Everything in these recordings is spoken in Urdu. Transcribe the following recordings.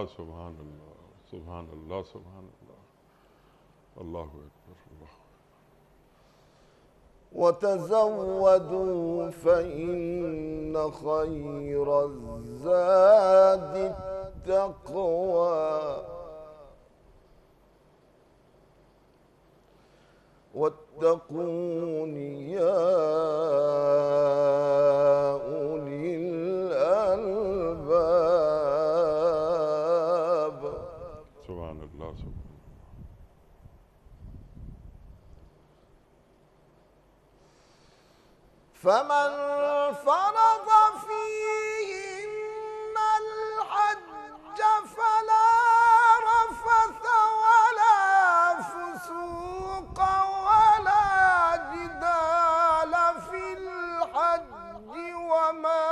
اللہ سبحان اللہ سبحان اللہ سبحان اللہ اللہ اکبر اللہ وتزودوا فإن خير الزاد التقوى واتقون يا أولي الألباب سبحان اللہ سبحان فمن فرض فيهن الحج فلا رفث ولا فسوق ولا جدال في الحج وما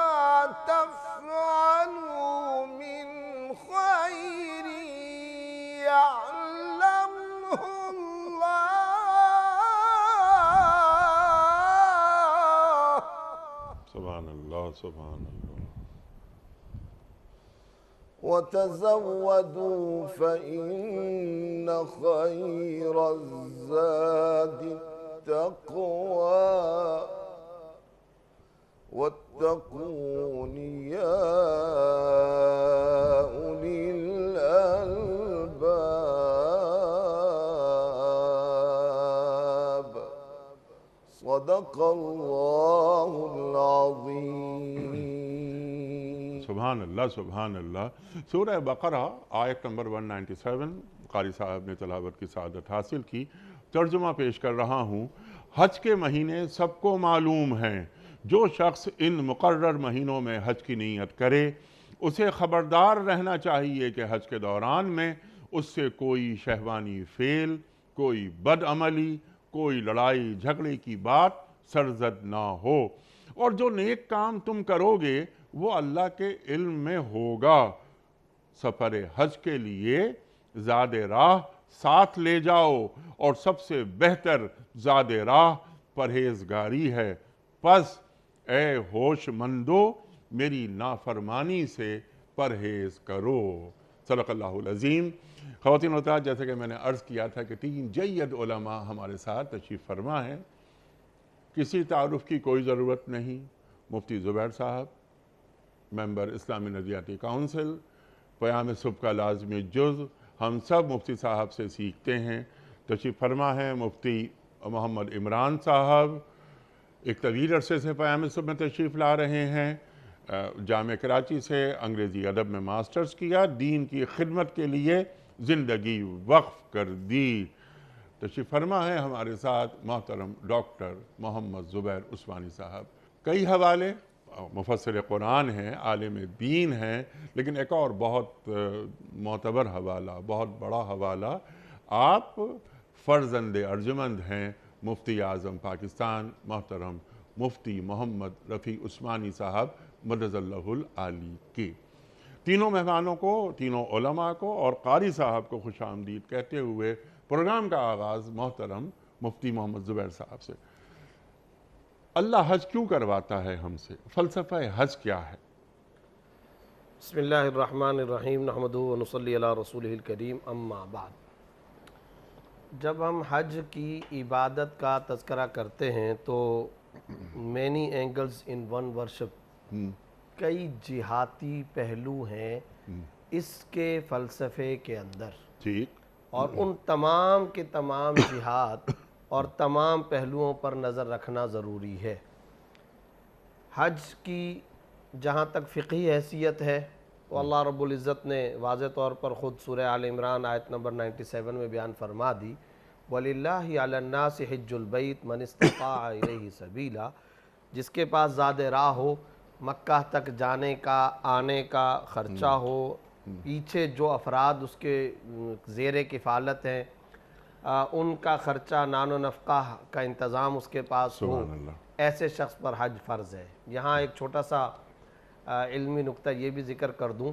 تفعلوا من خير يعلمه سبحان اللہ سبحان اللہ وتزودوا فإن خير الزاد التقوى واتقون يا أولي الألباب صدق الله العظيم سبحان اللہ سبحان اللہ سورہ بقرہ آیت نمبر 197 قاری صاحب نے تلاوت کی سعادت حاصل کی ترجمہ پیش کر رہا ہوں حج کے مہینے سب کو معلوم ہیں جو شخص ان مقرر مہینوں میں حج کی نیت کرے اسے خبردار رہنا چاہیے کہ حج کے دوران میں اس سے کوئی شہوانی فعل کوئی بد عملی کوئی لڑائی جھگڑے کی بات سرزد نہ ہو اور جو نیک کام تم کرو گے وہ اللہ کے علم میں ہوگا سفر حج کے لیے زاد راہ ساتھ لے جاؤ اور سب سے بہتر زاد راہ پرہیزگاری ہے پس اے ہوش مندو میری نافرمانی سے پرہیز کرو صدق اللہ العظیم خواتین و حضرات جیسے کہ میں نے عرض کیا تھا کہ 3 جید علماء ہمارے ساتھ تشریف فرما ہیں کسی تعارف کی کوئی ضرورت نہیں مفتی زبیر صاحب ممبر اسلامی نظریاتی کونسل پیام صبح کا لازمی جز ہم سب مفتی صاحب سے سیکھتے ہیں تشریف فرما ہیں مفتی محمد عمران صاحب ایک طویل عرصے سے پیام صبح میں تشریف لا رہے ہیں جامعہ کراچی سے انگریزی ادب میں ماسٹرز کیا دین کی خدمت کے لیے زندگی وقف کر دی تشریف فرما ہے ہمارے ساتھ محترم ڈاکٹر محمد زبیر عثمانی صاحب کئی حوالے مفسر قرآن ہیں عالم دین ہیں لیکن ایک اور بہت معتبر حوالہ بہت بڑا حوالہ آپ فرزند ارجمند ہیں مفتی اعظم پاکستان محترم مفتی محمد رفیع عثمانی صاحب مدد اللہ العالی کی تینوں مہمانوں کو تینوں علماء کو اور قاری صاحب کو خوش آمدید کہتے ہوئے پروگرام کا آغاز محترم مفتی محمد زبیر صاحب سے اللہ حج کیوں کرواتا ہے ہم سے فلسفہ حج کیا ہے بسم اللہ الرحمن الرحیم نحمدہ و نصلی علی رسولہ الکریم اما بعد جب ہم حج کی عبادت کا تذکرہ کرتے ہیں تو many angles in one worship کئی جہاتی پہلو ہیں اس کے فلسفے کے اندر ٹھیک اور ان تمام کے تمام جہات اور تمام پہلوؤں پر نظر رکھنا ضروری ہے حج کی جہاں تک فقہی حیثیت ہے تو اللہ رب العزت نے واضح طور پر خود سورہ آل عمران آیت نمبر 97 میں بیان فرما دی وَلِلَّهِ عَلَى النَّاسِ حِجُّ الْبَيْتِ مَنِ اسْتَطَاعَ إِلَيْهِ سَبِيلًا جس کے پاس زاد راہ ہو مکہ تک جانے کا آنے کا خرچہ ہو پیچھے جو افراد اس کے زیر کفالت ہیں ان کا خرچہ نان و نفقہ کا انتظام اس کے پاس ہو ایسے شخص پر حج فرض ہے یہاں ایک چھوٹا سا علمی نکتہ یہ بھی ذکر کر دوں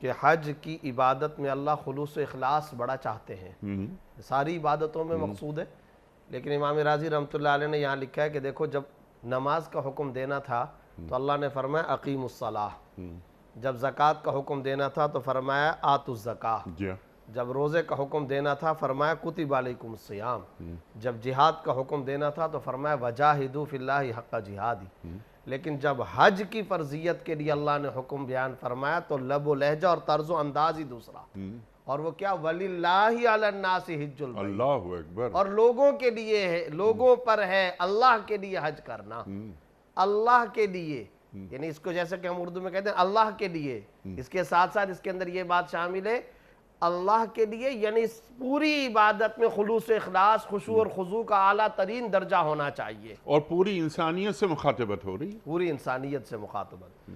کہ حج کی عبادت میں اللہ خلوص و اخلاص بڑا چاہتے ہیں ساری عبادتوں میں مقصود ہے لیکن امام راضی رحمۃ اللہ علیہ نے یہاں لکھا ہے کہ دیکھو جب نماز کا حکم دینا تھا تو اللہ نے فرمایا اقیم الصلاۃ جب زکوٰۃ کا حکم دینا تھا تو فرمایا آتوا الزکاۃ، جی ہاں، جب روزے کا حکم دینا تھا فرمایا کتب علیکم الصیام، جب جہاد کا حکم دینا تھا تو فرمایا وجاہدوا فی اللہ حق جہادی، لیکن جب حج کی فرضیت کے لیے اللہ نے حکم بیان فرمایا تو لب و لہجہ اور طرز و انداز ہی دوسرا، اور وہ کیا وَلِلَّهِ عَلَى النَّاسِ حِجُّ الْبَيْتِ، اللہ اکبر، اور لوگوں کے لیے ہے، لوگوں پر ہے اللہ کے لیے حج کرنا، اللہ کے لیے، یعنی اس کو جیسے کہ ہم اردو میں کہتے ہیں اللہ کے لیے، اس کے ساتھ ساتھ اس کے اندر یہ بات شامل ہے اللہ کے لیے، یعنی پوری عبادت میں خلوص و اخلاص، خشوع اور خضوع کا اعلیٰ ترین درجہ ہونا چاہیے، اور پوری انسانیت سے مخاطبت ہو رہی، پوری انسانیت سے مخاطبت۔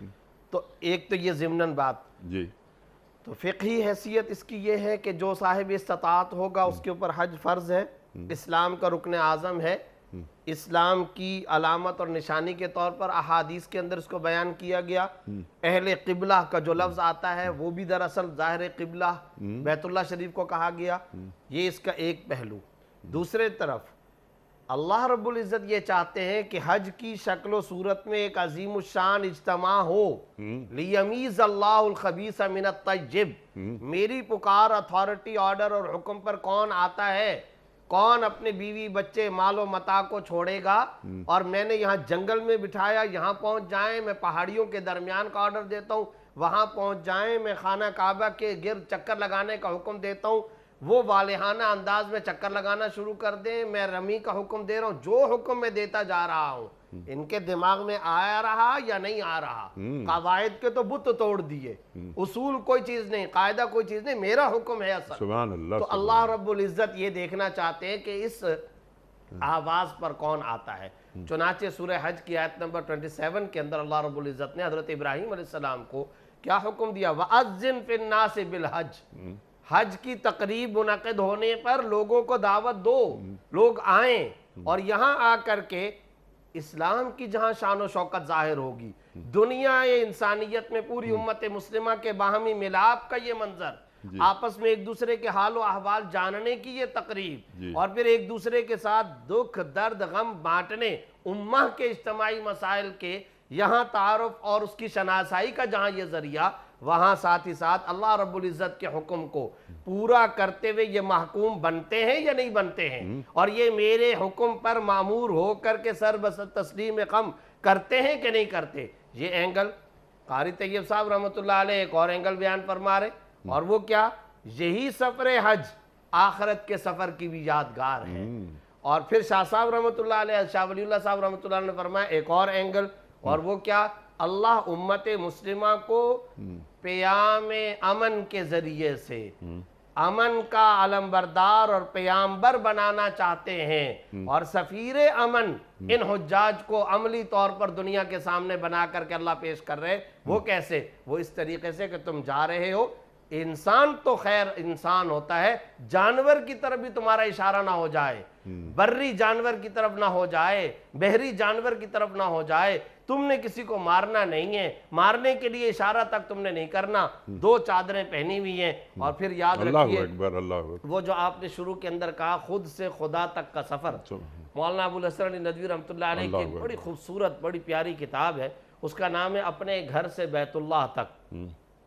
تو ایک تو یہ ضمناً بات، جی تو فقہی حیثیت اس کی یہ ہے کہ جو صاحب استطاعت ہوگا اس کے اوپر حج فرض ہے، اسلام کا رکن اعظم ہے، اسلام کی علامت اور نشانی کے طور پر احادیث کے اندر اس کو بیان کیا گیا۔ اہل قبلہ کا جو لفظ آتا ہے وہ بھی دراصل ظاہر قبلہ بیت اللہ شریف کو کہا گیا، یہ اس کا ایک پہلو۔ دوسرے طرف اللہ رب العزت یہ چاہتے ہیں کہ حج کی شکل و صورت میں ایک عظیم الشان اجتماع ہو، لیمیز اللہ الخبیث من الطیب، میری پکار اتھارٹی آرڈر اور حکم پر کون آتا ہے، کون اپنے بیوی بچے مال و متاع کو چھوڑے گا، اور میں نے یہاں جنگل میں بٹھایا یہاں پہنچ جائیں، میں پہاڑیوں کے درمیان کا آرڈر دیتا ہوں وہاں پہنچ جائیں، میں خانہ کعبہ کے گرد چکر لگانے کا حکم دیتا ہوں وہ والہانہ انداز میں چکر لگانا شروع کر دیں، میں رمی کا حکم دے رہا ہوں، جو حکم میں دیتا جا رہا ہوں ان کے دماغ میں آیا رہا یا نہیں آ رہا، قواعد کے تو بت توڑ دیے، اصول کوئی چیز نہیں، قاعدہ کوئی چیز نہیں، میرا حکم ہے اصل۔ سبحان اللہ، تو اللہ رب العزت یہ دیکھنا چاہتے ہیں کہ اس آواز پر کون آتا ہے۔ چنانچہ سورہ حج کی آیت نمبر 27 کے اندر اللہ رب العزت نے حضرت ابراہیم علیہ السلام کو کیا حکم دیا، وَأَذِّن فِي النَّاسِ بِالْحَجِّ، حج کی تقریب منعقد ہونے پر لوگوں کو دعوت دو، لوگ آئیں، اور یہاں آ کر کے اسلام کی جہاں شان و شوکت ظاہر ہوگی، دنیا انسانیت میں پوری امت مسلمہ کے باہمی ملاپ کا یہ منظر، آپس میں ایک دوسرے کے حال و احوال جاننے کی یہ تقریب، اور پھر ایک دوسرے کے ساتھ دکھ درد غم بانٹنے، امہ کے اجتماعی مسائل کے یہاں تعارف اور اس کی شناسائی کا جہاں یہ ذریعہ، وہاں ساتھ ہی ساتھ اللہ رب العزت کے حکم کو پورا کرتے ہوئے یہ محکوم بنتے ہیں یا نہیں بنتے ہیں، اور یہ میرے حکم پر معمور ہو کر کے سر بسر تسلیم قم کرتے ہیں کہ نہیں کرتے۔ یہ اینگل قاری طیب صاحب رحمۃ اللہ علیہ ایک اور اینگل بیان فرما رہے، اور وہ کیا، یہی سفر حج آخرت کے سفر کی بھی یادگار ہے۔ اور پھر شاہ صاحب رحمۃ اللہ علیہ، شاہ ولی اللہ صاحب رحمۃ اللہ علیہ نے فرمایا ایک اور اینگل، اور وہ کیا، اللہ امت مسلمہ کو پیام امن کے ذریعے سے امن کا علمبردار اور پیامبر بنانا چاہتے ہیں، اور سفیر امن ان حجاج کو عملی طور پر دنیا کے سامنے بنا کر کے اللہ پیش کر رہے۔ وہ کیسے؟ وہ اس طریقے سے کہ تم جا رہے ہو، انسان تو خیر انسان ہوتا ہے، جانور کی طرف بھی تمہارا اشارہ نہ ہو جائے، بری جانور کی طرف نہ ہو جائے، بحری جانور کی طرف نہ ہو جائے، تم نے کسی کو مارنا نہیں ہے، مارنے کے لیے اشارہ تک تم نے نہیں کرنا، دو چادریں پہنی ہوئی ہیں، اور پھر یاد رکھیے وہ جو آپ نے شروع کے اندر کہا خود سے خدا تک کا سفر، مولانا ابو الحسن علی ندوی رحمۃ اللہ علیہ کی ایک بڑی خوبصورت بڑی پیاری کتاب ہے، اس کا نام ہے اپنے گھر سے بیت اللہ تک،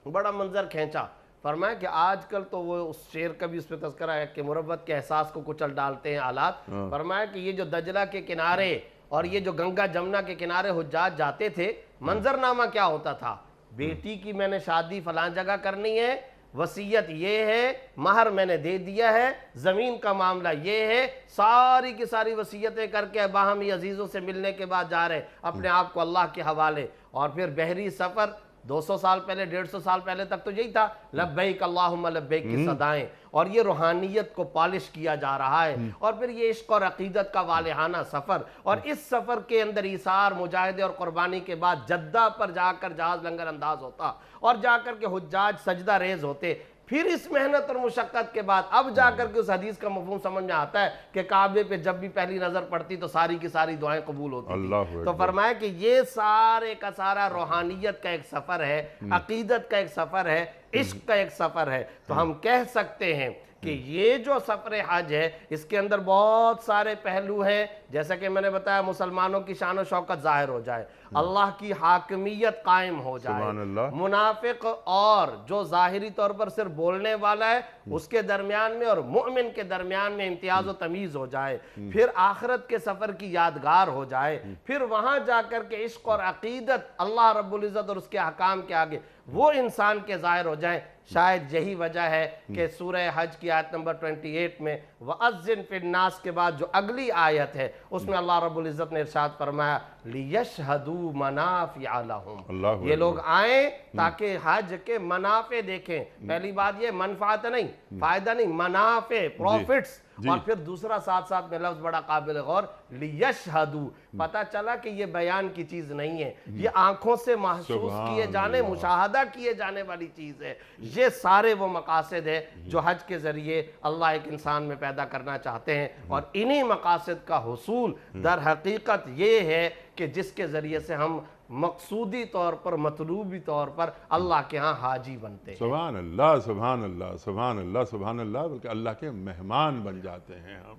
بڑا منظر کھینچا، فرمایا کہ آج کل تو وہ اس شعر کا بھی اس پہ تذکرہ ہے کہ مربت کے احساس کو کچل ڈالتے ہیں آلات، فرمایا کہ یہ جو دجلہ کے کنارے اور یہ جو گنگا جمنا کے کنارے حجاج جاتے تھے، منظرنامہ کیا ہوتا تھا، بیٹی کی میں نے شادی فلان جگہ کرنی ہے، وصیت یہ ہے، مہر میں نے دے دیا ہے، زمین کا معاملہ یہ ہے، ساری کی ساری وصیتیں کر کے باہمی عزیزوں سے ملنے کے بعد جا رہے اپنے آپ کو اللہ کے حوالے، اور پھر بحری سفر 200 سال پہلے 150 سال پہلے تک تو یہی تھا، لبیک اللہم لبیک کی صدائیں، اور یہ روحانیت کو پالش کیا جا رہا ہے، اور پھر یہ عشق اور عقیدت کا والہانہ سفر، اور اس سفر کے اندر ایثار مجاہدے اور قربانی کے بعد جدہ پر جا کر جہاز لنگر انداز ہوتا، اور جا کر کے حجاج سجدہ ریز ہوتے، پھر اس محنت اور مشقت کے بعد اب جا کر کے اس حدیث کا مفہوم سمجھ میں آتا ہے کہ کعبے پہ جب بھی پہلی نظر پڑتی تو ساری کی ساری دعائیں قبول ہوتی تھی۔ تو فرمایا کہ یہ سارے کا سارا روحانیت کا ایک سفر ہے، عقیدت کا ایک سفر ہے، عشق کا ایک سفر ہے۔ تو ہم کہہ سکتے ہیں کہ یہ جو سفر حج ہے اس کے اندر بہت سارے پہلو ہیں، جیسا کہ میں نے بتایا مسلمانوں کی شان و شوکت ظاہر ہو جائے، اللہ کی حاکمیت قائم ہو جائے، سبحان اللہ۔ منافق اور جو ظاہری طور پر صرف بولنے والا ہے اس کے درمیان میں اور مؤمن کے درمیان میں امتیاز و تمیز ہو جائے، پھر آخرت کے سفر کی یادگار ہو جائے، پھر وہاں جا کر کے عشق اور عقیدت اللہ رب العزت اور اس کے احکام کے آگے وہ انسان کے ظاہر ہو جائیں۔ شاید یہی وجہ ہے کہ سورہ حج کی آیت نمبر 28 میں وَأَذِّن فِي النَّاسِ کے بعد جو اگلی آیت ہے اس میں اللہ رب العزت نے ارشاد فرمایا لِيَشْهَدُوا مَنَافِعَ لَهُمْ، یہ لوگ آئیں تاکہ حج کے منافع دیکھیں۔ پہلی بات یہ منفعت نہیں، فائدہ نہیں، منافع، پروفٹس۔ اور پھر دوسرا ساتھ ساتھ میں لفظ بڑا قابل غور لِيَشْهَدُوا، پتہ چلا کہ یہ بیان کی چیز نہیں ہے، یہ آنکھوں سے محسوس کیے جانے، مشاہدہ کیے جانے والی چیز ہے۔ یہ سارے وہ مقاصد ہیں جو حج کے ذریعے اللہ ایک انسان میں پیدا کرنا چاہتے ہیں، اور انہی مقاصد کا حصول در حقیقت یہ ہے کہ جس کے ذریعے سے ہم مقصودی طور پر، مطلوبی طور پر اللہ کے ہاں حاجی بنتے ہیں۔ سبحان اللہ، سبحان اللہ، سبحان اللہ، سبحان اللہ، بلکہ اللہ کے مہمان بن جاتے ہیں ہم۔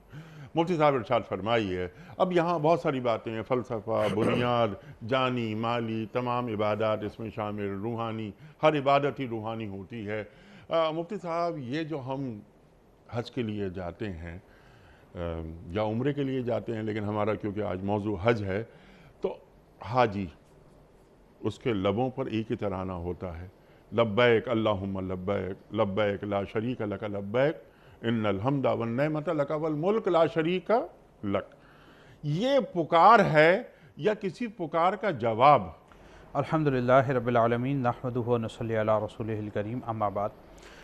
مفتی صاحب ارشاد فرمائیے، اب یہاں بہت ساری باتیں ہیں، فلسفہ، بنیاد، جانی، مالی، تمام عبادات اس میں شامل، روحانی، ہر عبادت ہی روحانی ہوتی ہے۔ مفتی صاحب، یہ جو ہم حج کے لیے جاتے ہیں یا عمرے کے لیے جاتے ہیں، لیکن ہمارا کیونکہ آج موضوع حج ہے تو حاجی اس کے لبوں پر ایک ہی ترانہ ہوتا ہے، لبیک اللہم لبیک، لبیک لا شریک لک لبیک، ان الحمد والنعمت لک والملک لا شریک لک۔ یہ پکار ہے یا کسی پکار کا جواب؟ الحمدللہ رب العالمین، نحمدہ و نصلی علی رسولہ الکریم، اما بعد۔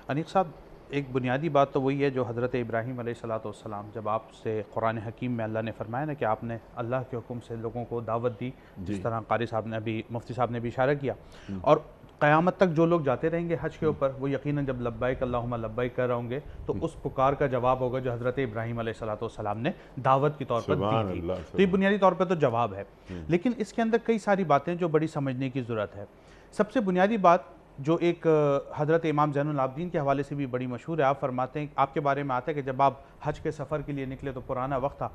انیق صاحب، ایک بنیادی بات تو وہی ہے جو حضرت ابراہیم علیہ السلام جب آپ سے قرآن حکیم میں اللہ نے فرمایا نا کہ آپ نے اللہ کے حکم سے لوگوں کو دعوت دی، جس طرح قاری صاحب نے ابھی، مفتی صاحب نے بھی اشارہ کیا، اور قیامت تک جو لوگ جاتے رہیں گے حج کے اوپر وہ یقیناً جب لبیک اللہم لبیک کر رہے ہوں گے تو اس پکار کا جواب ہوگا جو حضرت ابراہیم علیہ السلام نے دعوت کے طور پر دی تھی۔ تو یہ بنیادی طور پہ تو جواب ہے، لیکن اس کے اندر کئی ساری باتیں جو بڑی سمجھنے کی ضرورت ہے۔ سب سے بنیادی بات جو ایک حضرت امام زین العابدین کے حوالے سے بھی بڑی مشہور ہے، آپ فرماتے ہیں، آپ کے بارے میں آتا ہے کہ جب آپ حج کے سفر کے لیے نکلے تو پرانا وقت تھا،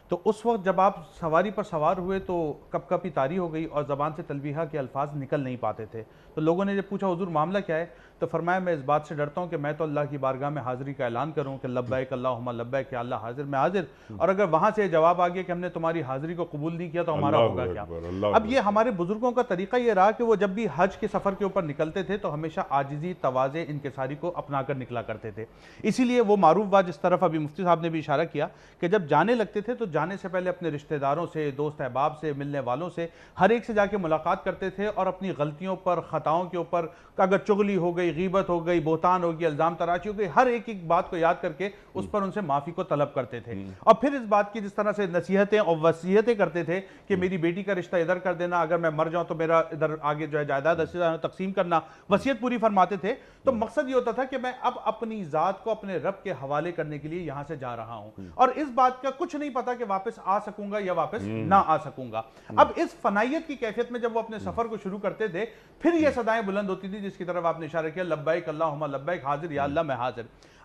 تو اس وقت جب آپ سواری پر سوار ہوئے تو کپ کپی طاری ہو گئی اور زبان سے تلبیہ کے الفاظ نکل نہیں پاتے تھے۔ تو لوگوں نے جب پوچھا حضور معاملہ کیا ہے، تو فرمایا میں اس بات سے ڈرتا ہوں کہ میں تو اللہ کی بارگاہ میں حاضری کا اعلان کروں کہ لبیک اللہم لبیک، کہ اللہ حاضر میں حاضر، اور اگر وہاں سے جواب آ گیا کہ ہم نے تمہاری حاضری کو قبول نہیں کیا تو ہمارا ہوگا کیا۔ اب یہ ہمارے بزرگوں کا طریقہ یہ رہا کہ وہ جب بھی حج کے سفر کے اوپر نکلتے تھے تو ہمیشہ عاجزی، تواضع، انکساری کو اپنا کر نکلا کرتے تھے۔ اسی لیے وہ معروف بات جس طرف ابھی مفتی صاحب نے بھی اشارہ کیا کہ جب جانے لگتے تھے تو جانے سے پہلے اپنے رشتہ داروں سے، دوست احباب سے، ملنے والوں سے، ہر ایک سے جا کے ملاقات کرتے تھے اور اپنی غلطیوں پر، خطاؤں کے اوپر، اگر چغلی ہو گئی، غیبت ہو گئی، بہتان ہو گئی، الزام تراشی ہو گئی، ہر ایک بات کو یاد کر کے اس پر ان سے معافی کو طلب کرتے تھے، اور پھر اس بات کی جس طرح سے نصیحتیں اور وصیتیں کرتے تھے کہ میری بیٹی کا رشتہ ادھر کر دینا، اگر میں مر جاؤں تو میرا ادھر آگے جو ہے جائیداد تقسیم کرنا، وصیت پوری فرماتے تھے۔ تو مقصد یہ ہوتا تھا کہ میں اب اپنی ذات کو اپنے رب کے حوالے کرنے کے لیے یہاں سے جا رہا ہوں، اور اس بات کا کچھ نہیں پتا کہ واپس آ سکوں گا یا واپس نہ آ سکوں گا۔ اب اس فنائیت کی کیفیت میں جب وہ اپنے سفر کو شروع کرتے تھے پھر یہ صدائیں بلند ہوتی تھی جس کی طرف آپ نے اشارہ کیا، لبیک اللہم لبیک، حاضر یا اللہ میں حاضر۔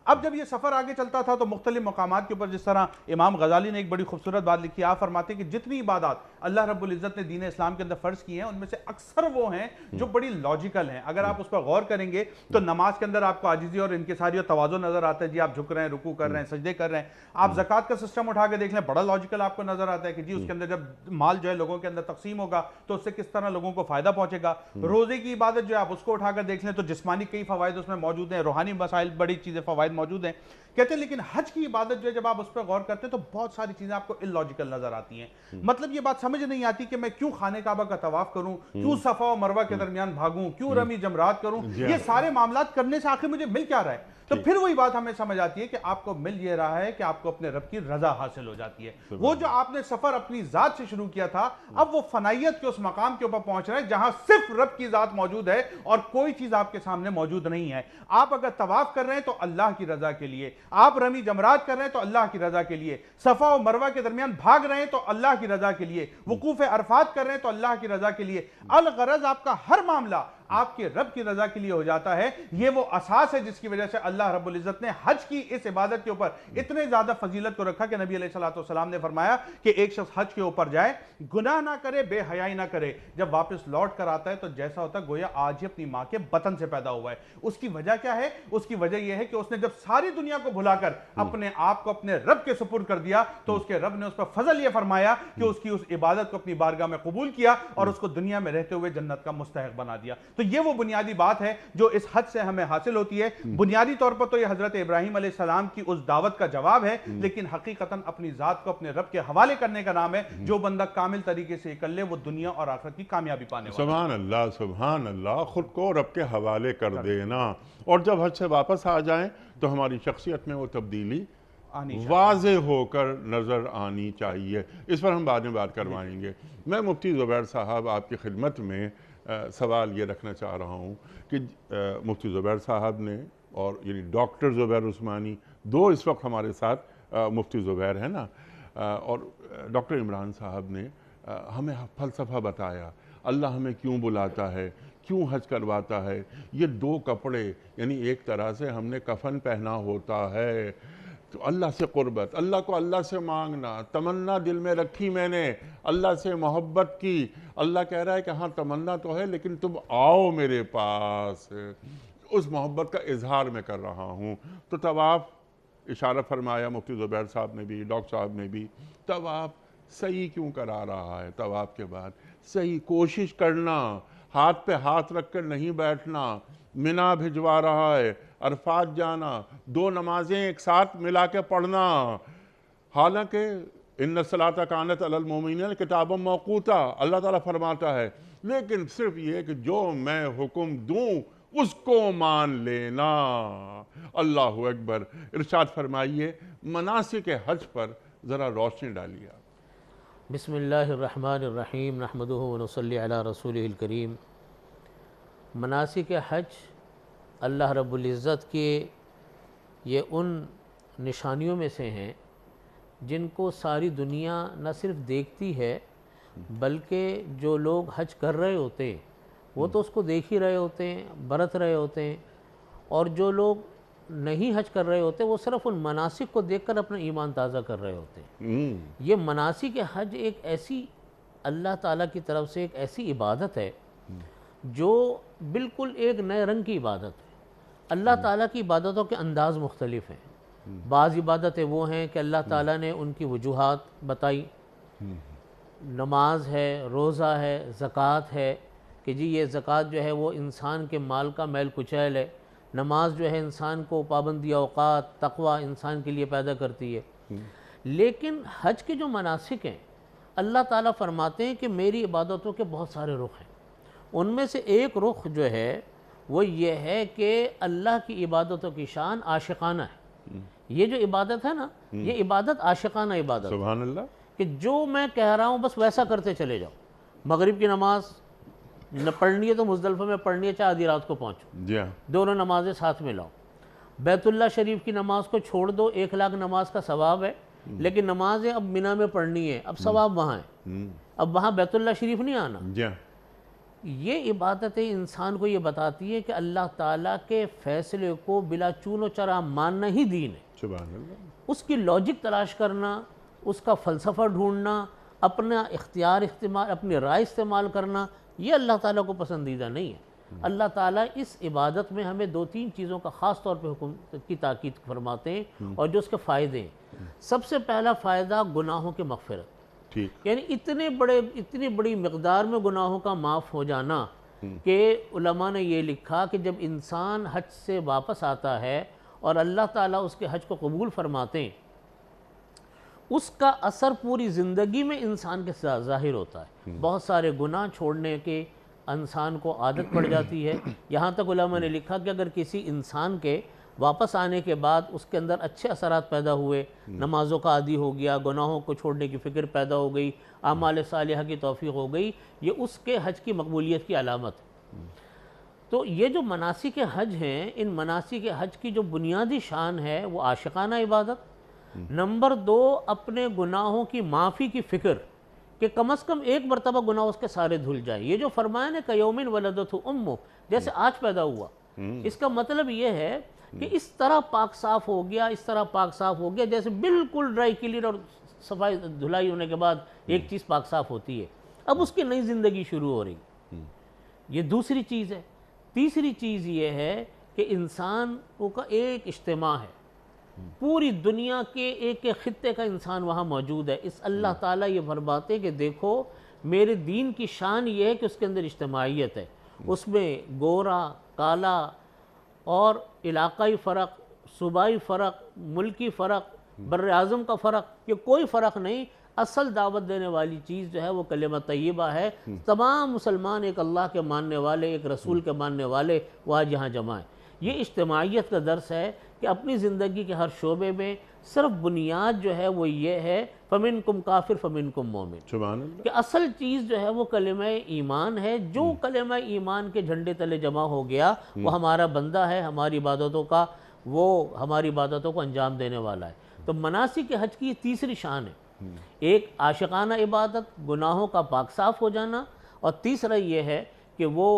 اب جب یہ سفر آگے چلتا تھا تو مختلف مقامات کے اوپر، جس طرح امام غزالی نے ایک بڑی خوبصورت بات لکھی، آپ فرماتے ہیں کہ جتنی عبادات اللہ رب العزت نے دین اسلام کے اندر فرض کی ہیں ان میں سے اکثر وہ ہیں جو بڑی لاجیکل ہیں۔ اگر آپ اس پر غور کریں گے تو نماز کے اندر آپ کو عاجزی اور انکساری اور تواضع نظر آتا ہے، جی آپ جھک رہے ہیں، رکوع کر رہے ہیں، سجدے کر رہے ہیں۔ آپ زکوٰۃ کا سسٹم اٹھا کے دیکھ لیں، بڑا لاجیکل آپ کو نظر آتا ہے کہ جی اس کے اندر جب مال جو ہے لوگوں کے اندر تقسیم ہوگا تو اس سے کس طرح لوگوں کو فائدہ پہنچے گا۔ روزے کی عبادت جو ہے آپ اس کو اٹھا کر دیکھ لیں تو جسمانی کئی فوائد اس میں موجود ہیں، روحانی مسائل بڑی چیزیں فوائد موجود ہیں۔ کہتے ہیں لیکن حج کی عبادت جو ہے جب آپ اس پہ غور کرتے ہیں تو بہت ساری چیزیں آپ کو اللاجیکل نظر آتی ہیں۔ مطلب یہ بات سمجھ نہیں آتی کہ میں کیوں خانہ کعبہ کا طواف کروں، کیوں صفا و مروہ کے درمیان بھاگوں، کیوں رمی جمرات کروں، یہ سارے معاملات کرنے سے آخر مجھے مل کیا رہا ہے۔ تو پھر وہی بات ہمیں سمجھ آتی ہے کہ آپ کو مل یہ رہا ہے کہ آپ کو اپنے رب کی رضا حاصل ہو جاتی ہے۔ وہ جو آپ نے سفر اپنی ذات سے شروع کیا تھا اب وہ فنائیت کے اس مقام کے اوپر پہنچ رہا ہے جہاں صرف رب کی ذات موجود ہے اور کوئی چیز آپ کے سامنے موجود نہیں ہے۔ آپ اگر طواف کر رہے ہیں تو اللہ کی رضا کے لیے، آپ رمی جمرات کر رہے ہیں تو اللہ کی رضا کے لیے، صفا و مروہ کے درمیان بھاگ رہے ہیں تو اللہ کی رضا کے لیے، وقوف عرفات کر رہے ہیں تو اللہ کی رضا کے لیے۔ الغرض آپ کا ہر معاملہ آپ کے رب کی رضا کے لیے ہو جاتا ہے۔ یہ وہ اساس ہے جس کی وجہ سے اللہ رب العزت نے حج کی اس عبادت کے اوپر اتنے زیادہ فضیلت کو رکھا کہ نبی علیہ السلام نے فرمایا کہ ایک شخص حج کے اوپر جائے، گناہ نہ کرے، بے حیائی نہ کرے، جب واپس لوٹ کر آتا ہے تو جیسا ہوتا ہے گویا آج ہی اپنی ماں کے بطن سے پیدا ہوا ہے۔ اس کی وجہ کیا ہے؟ اس کی وجہ یہ ہے کہ اس نے جب ساری دنیا کو بھلا کر اپنے آپ کو اپنے رب کے سپرد کر دیا تو اس کے رب نے اس پر فضل یہ فرمایا کہ اس کی اس عبادت کو اپنی بارگاہ میں قبول کیا اور اس کو دنیا میں رہتے ہوئے جنت کا مستحق بنا دیا۔ تو یہ وہ بنیادی بات ہے جو اس حج سے ہمیں حاصل ہوتی ہے۔ بنیادی طور پر تو یہ حضرت ابراہیم علیہ السلام کی اس دعوت کا جواب ہے، لیکن حقیقتاً اپنی ذات کو اپنے رب کے حوالے کرنے کا نام ہے۔ جو بندہ کامل طریقے سے کر لے وہ دنیا اور آخرت کی کامیابی پانے والا ہے۔ سبحان اللہ، سبحان اللہ، خود کو رب کے حوالے کر دینا، اور جب حج سے واپس آ جائیں تو ہماری شخصیت میں وہ تبدیلی واضح ہو کر نظر آنی چاہیے۔ اس پر ہم بعد میں بات کروائیں گے۔ میں مفتی زبیر صاحب آپ کی خدمت میں سوال یہ رکھنا چاہ رہا ہوں کہ مفتی زبیر صاحب نے اور یعنی ڈاکٹر زبیر عثمانی، دو اس وقت ہمارے ساتھ مفتی زبیر ہیں نا، اور ڈاکٹر عمران صاحب نے ہمیں فلسفہ بتایا، اللہ ہمیں کیوں بلاتا ہے، کیوں حج کرواتا ہے۔ یہ دو کپڑے، یعنی ایک طرح سے ہم نے کفن پہنا ہوتا ہے تو اللہ سے قربت، اللہ کو اللہ سے مانگنا، تمنا دل میں رکھی میں نے، اللہ سے محبت کی۔ اللہ کہہ رہا ہے کہ ہاں تمنا تو ہے لیکن تم آؤ میرے پاس، اس محبت کا اظہار میں کر رہا ہوں۔ تو طواف، اشارہ فرمایا مفتی زبیر صاحب نے بھی، ڈاکٹر صاحب نے بھی، طواف صحیح کیوں کرا رہا ہے؟ طواف کے بعد صحیح کوشش کرنا، ہاتھ پہ ہاتھ رکھ کر نہیں بیٹھنا، منا بھجوا رہا ہے، عرفات جانا، دو نمازیں ایک ساتھ ملا کے پڑھنا، حالانکہ ان الصلاۃ کانت علی المؤمنین کتابا موقوتا اللہ تعالیٰ فرماتا ہے، لیکن صرف یہ کہ جو میں حکم دوں اس کو مان لینا۔ اللہ اکبر۔ ارشاد فرمائیے مناسک حج پر ذرا روشنی ڈالیے۔ بسم اللہ الرحمن الرحیم، نحمدہ ونصلی علی رسولہ الکریم۔ مناسک حج اللہ رب العزت کے یہ ان نشانیوں میں سے ہیں جن کو ساری دنیا نہ صرف دیکھتی ہے بلکہ جو لوگ حج کر رہے ہوتے ہیں وہ تو اس کو دیکھ ہی رہے ہوتے ہیں، برت رہے ہوتے ہیں، اور جو لوگ نہیں حج کر رہے ہوتے وہ صرف ان مناسک کو دیکھ کر اپنا ایمان تازہ کر رہے ہوتے ہیں۔ یہ مناسک حج ایک ایسی اللہ تعالیٰ کی طرف سے ایک ایسی عبادت ہے جو بالکل ایک نئے رنگ کی عبادت ہے۔ اللہ تعالیٰ کی عبادتوں کے انداز مختلف ہیں۔ بعض عبادتیں وہ ہیں کہ اللہ تعالیٰ نے ان کی وجوہات بتائی، نماز ہے، روزہ ہے، زکوٰۃ ہے کہ جی یہ زکوٰۃ جو ہے وہ انسان کے مال کا میل کچیل ہے، نماز جو ہے انسان کو پابندی اوقات، تقوی انسان کے لیے پیدا کرتی ہے۔ لیکن حج کے جو مناسک ہیں اللہ تعالیٰ فرماتے ہیں کہ میری عبادتوں کے بہت سارے رخ ہیں، ان میں سے ایک رخ جو ہے وہ یہ ہے کہ اللہ کی عبادتوں کی شان عاشقانہ ہے۔ یہ جو عبادت ہے نا، یہ عبادت عاشقانہ عبادت، سبحان اللہ، کہ جو میں کہہ رہا ہوں بس ویسا کرتے چلے جاؤ۔ مغرب کی نماز نہ پڑھنی ہے تو مزدلفہ میں پڑھنی ہے، چاہے آدھی رات کو پہنچو، جی ہاں، دونوں نمازیں ساتھ میں لاؤ۔ بیت اللہ شریف کی نماز کو چھوڑ دو، 1,00,000 نماز کا ثواب ہے، لیکن نمازیں اب منی میں پڑھنی ہے، اب ثواب وہاں ہے، اب وہاں بیت اللہ شریف نہیں آنا۔ جی ہاں، یہ عبادتیں انسان کو یہ بتاتی ہے کہ اللہ تعالیٰ کے فیصلے کو بلا چون و چرا ماننا ہی دین ہے۔ سبحان اللہ، اس کی لاجک تلاش کرنا، اس کا فلسفہ ڈھونڈنا، اپنا اختیار استعمال، اپنی رائے استعمال کرنا، یہ اللہ تعالیٰ کو پسندیدہ نہیں ہے۔ اللہ تعالیٰ اس عبادت میں ہمیں 2-3 چیزوں کا خاص طور پہ حکم کی تاکید فرماتے ہیں اور جو اس کے فائدے ہیں۔ سب سے پہلا فائدہ گناہوں کے مغفرت، ٹھیک، یعنی اتنی بڑی مقدار میں گناہوں کا معاف ہو جانا کہ علماء نے یہ لکھا کہ جب انسان حج سے واپس آتا ہے اور اللہ تعالیٰ اس کے حج کو قبول فرماتے ہیں، اس کا اثر پوری زندگی میں انسان کے ساتھ ظاہر ہوتا ہے۔ بہت سارے گناہ چھوڑنے کے انسان کو عادت پڑ جاتی ہے، یہاں تک علماء نے لکھا کہ اگر کسی انسان کے واپس آنے کے بعد اس کے اندر اچھے اثرات پیدا ہوئے، نمازوں کا عادی ہو گیا، گناہوں کو چھوڑنے کی فکر پیدا ہو گئی، اعمال صالحہ کی توفیق ہو گئی، یہ اس کے حج کی مقبولیت کی علامت ہے۔ تو یہ جو مناسک حج ہیں، ان مناسک حج کی جو بنیادی شان ہے وہ عاشقانہ عبادت، نمبر 2 اپنے گناہوں کی معافی کی فکر، کہ کم از کم ایک مرتبہ گناہ اس کے سارے دھل جائیں. یہ جو فرمایا نا کیومن ولدتہ امہ، جیسے آج پیدا ہوا، اس کا مطلب یہ ہے کہ اس طرح پاک صاف ہو گیا، اس طرح پاک صاف ہو گیا جیسے بالکل ڈرائی کلین اور صفائی دھلائی ہونے کے بعد ایک چیز پاک صاف ہوتی ہے. اب اس کی نئی زندگی شروع ہو رہی. یہ دوسری چیز ہے. تیسری چیز یہ ہے کہ انسانوں کا ایک اجتماع ہے، پوری دنیا کے ایک ایک خطے کا انسان وہاں موجود ہے. اس اللہ تعالیٰ یہ فرماتے ہیں کہ دیکھو میرے دین کی شان یہ ہے کہ اس کے اندر اجتماعیت ہے. اس میں گورا، کالا اور علاقائی فرق، صوبائی فرق، ملکی فرق، بر اعظم کا فرق، یہ کوئی فرق نہیں. اصل دعوت دینے والی چیز جو ہے وہ کلمہ طیبہ ہے. تمام مسلمان ایک اللہ کے ماننے والے، ایک رسول کے ماننے والے وہ آج یہاں جمع ہیں. یہ اجتماعیت کا درس ہے کہ اپنی زندگی کے ہر شعبے میں صرف بنیاد جو ہے وہ یہ ہے فَمِنْكُمْ کافر فَمِنْكُمْ مومن، سبحان اللہ. کہ اصل چیز جو ہے وہ کلمہ ایمان ہے. جو کلمہ ایمان کے جھنڈے تلے جمع ہو گیا وہ ہمارا بندہ ہے، ہماری عبادتوں کا وہ ہماری عبادتوں کو انجام دینے والا ہے. تو مناسک حج کی یہ تیسری شان ہے. ایک عاشقانہ عبادت، گناہوں کا پاک صاف ہو جانا، اور تیسرا یہ ہے کہ وہ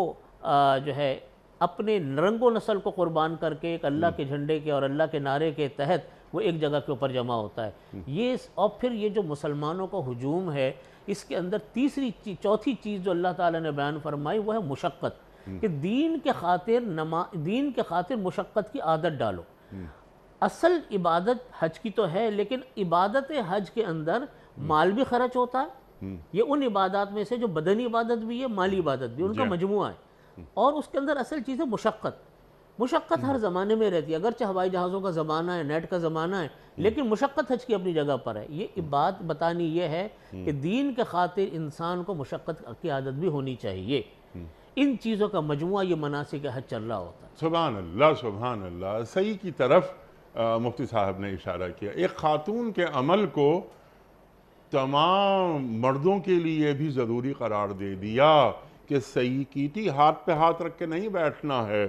جو ہے اپنے رنگ و نسل کو قربان کر کے ایک اللہ کے جھنڈے کے اور اللہ کے نعرے کے تحت وہ ایک جگہ کے اوپر جمع ہوتا ہے. یہ اور پھر یہ جو مسلمانوں کا ہجوم ہے، اس کے اندر چوتھی چیز جو اللہ تعالیٰ نے بیان فرمائی وہ ہے مشقت، کہ دین کے خاطر مشقت کی عادت ڈالو. اصل عبادت حج کی تو ہے، لیکن عبادت حج کے اندر مال بھی خرچ ہوتا ہے. یہ ان عبادات میں سے جو بدنی عبادت بھی ہے، مالی عبادت بھی، ان کا مجموعہ ہے. اور اس کے اندر اصل چیز ہے مشقت ہر زمانے میں رہتی ہے. اگرچہ ہوائی جہازوں کا زمانہ ہے، نیٹ کا زمانہ ہے، لیکن مشقت حج کی اپنی جگہ پر ہے. یہ بات بتانی یہ ہے کہ دین کے خاطر انسان کو مشقت کی عادت بھی ہونی چاہیے. ان چیزوں کا مجموعہ یہ مناسک حج چل رہا ہوتا ہے. سبحان اللہ، سبحان اللہ. صحیح کی طرف مفتی صاحب نے اشارہ کیا. ایک خاتون کے عمل کو تمام مردوں کے لیے بھی ضروری قرار دے دیا کہ صحیح کی تھی، ہاتھ پہ ہاتھ رکھ کے نہیں بیٹھنا ہے.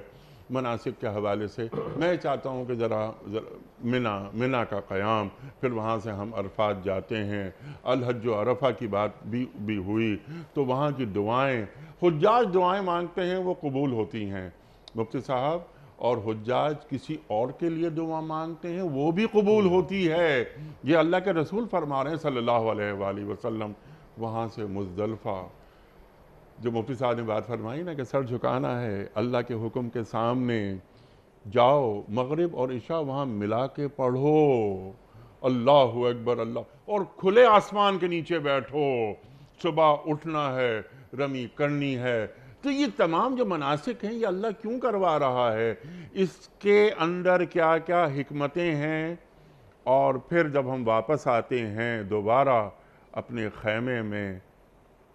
مناسک کے حوالے سے میں چاہتا ہوں کہ ذرا منا کا قیام، پھر وہاں سے ہم عرفات جاتے ہیں. الحج و عرفہ کی بات بھی ہوئی تو وہاں کی دعائیں، حجاج دعائیں مانگتے ہیں وہ قبول ہوتی ہیں مفتی صاحب، اور حجاج کسی اور کے لیے دعا مانگتے ہیں وہ بھی قبول ہوتی ہے. یہ اللہ کے رسول فرما رہے ہیں صلی اللہ علیہ وآلہ وسلم. وہاں سے مزدلفہ جو مفتی صاحب نے بات فرمائی نا کہ سر جھکانا ہے اللہ کے حکم کے سامنے، جاؤ مغرب اور عشاء وہاں ملا کے پڑھو، اللہ اکبر اللہ، اور کھلے آسمان کے نیچے بیٹھو. صبح اٹھنا ہے، رمی کرنی ہے. تو یہ تمام جو مناسک ہیں یہ اللہ کیوں کروا رہا ہے؟ اس کے اندر کیا کیا حکمتیں ہیں؟ اور پھر جب ہم واپس آتے ہیں دوبارہ اپنے خیمے میں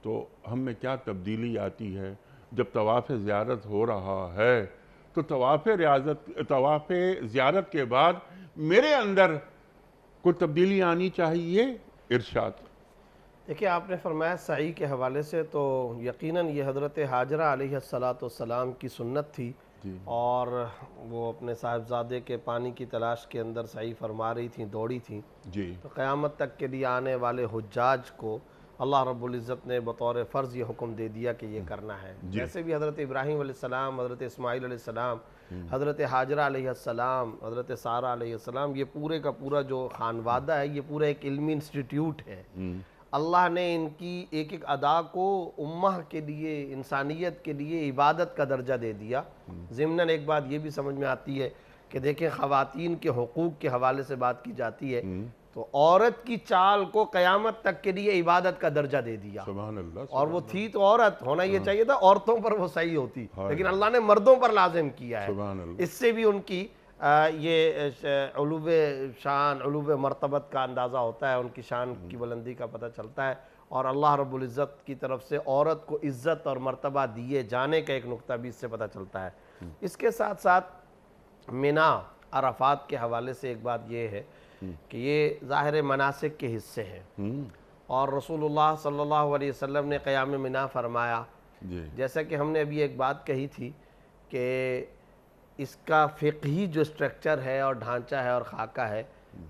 تو ہم میں کیا تبدیلی آتی ہے؟ جب طواف زیارت ہو رہا ہے تو طواف زیارت کے بعد میرے اندر کوئی تبدیلی آنی چاہیے. ارشاد. دیکھیں آپ نے فرمایا سعی کے حوالے سے، تو یقیناً یہ حضرت حاجرہ علیہ السلام کی سنت تھی، اور وہ اپنے صاحبزادے کے پانی کی تلاش کے اندر سعی فرما رہی تھیں، دوڑی تھیں. تو قیامت تک کے لیے آنے والے حجاج کو اللہ رب العزت نے بطور فرض یہ حکم دے دیا کہ یہ کرنا ہے. جیسے بھی حضرت ابراہیم علیہ السلام، حضرت اسماعیل علیہ السلام، حضرت حاجرہ علیہ السلام، حضرت سارہ علیہ السلام، یہ پورے کا پورا جو خانوادہ ہے یہ پورا ایک علمی انسٹیٹیوٹ ہے. اللہ نے ان کی ایک ایک ادا کو امہ کے لیے، انسانیت کے لیے عبادت کا درجہ دے دیا. ضمناً ایک بات یہ بھی سمجھ میں آتی ہے کہ دیکھیں خواتین کے حقوق کے حوالے سے بات کی جاتی ہے تو عورت کی چال کو قیامت تک کے لیے عبادت کا درجہ دے دیا. سبحان اللہ. اور وہ تھی تو عورت، ہونا یہ چاہیے تھا عورتوں پر وہ صحیح ہوتی، لیکن اللہ نے مردوں پر لازم کیا ہے. سبحان اللہ. اس سے بھی ان کی یہ علو شان، علو مرتبت کا اندازہ ہوتا ہے، ان کی شان کی بلندی کا پتہ چلتا ہے. اور اللہ رب العزت کی طرف سے عورت کو عزت اور مرتبہ دیے جانے کا ایک نقطہ بھی اس سے پتہ چلتا ہے. اس کے ساتھ ساتھ منا عرفات کے حوالے سے ایک بات یہ ہے کہ یہ ظاہر مناسک کے حصے ہیں، اور رسول اللہ صلی اللہ علیہ وسلم نے قیام منا فرمایا. جیسا کہ ہم نے ابھی ایک بات کہی تھی کہ اس کا فقہی جو سٹرکچر ہے اور ڈھانچہ ہے اور خاکہ ہے،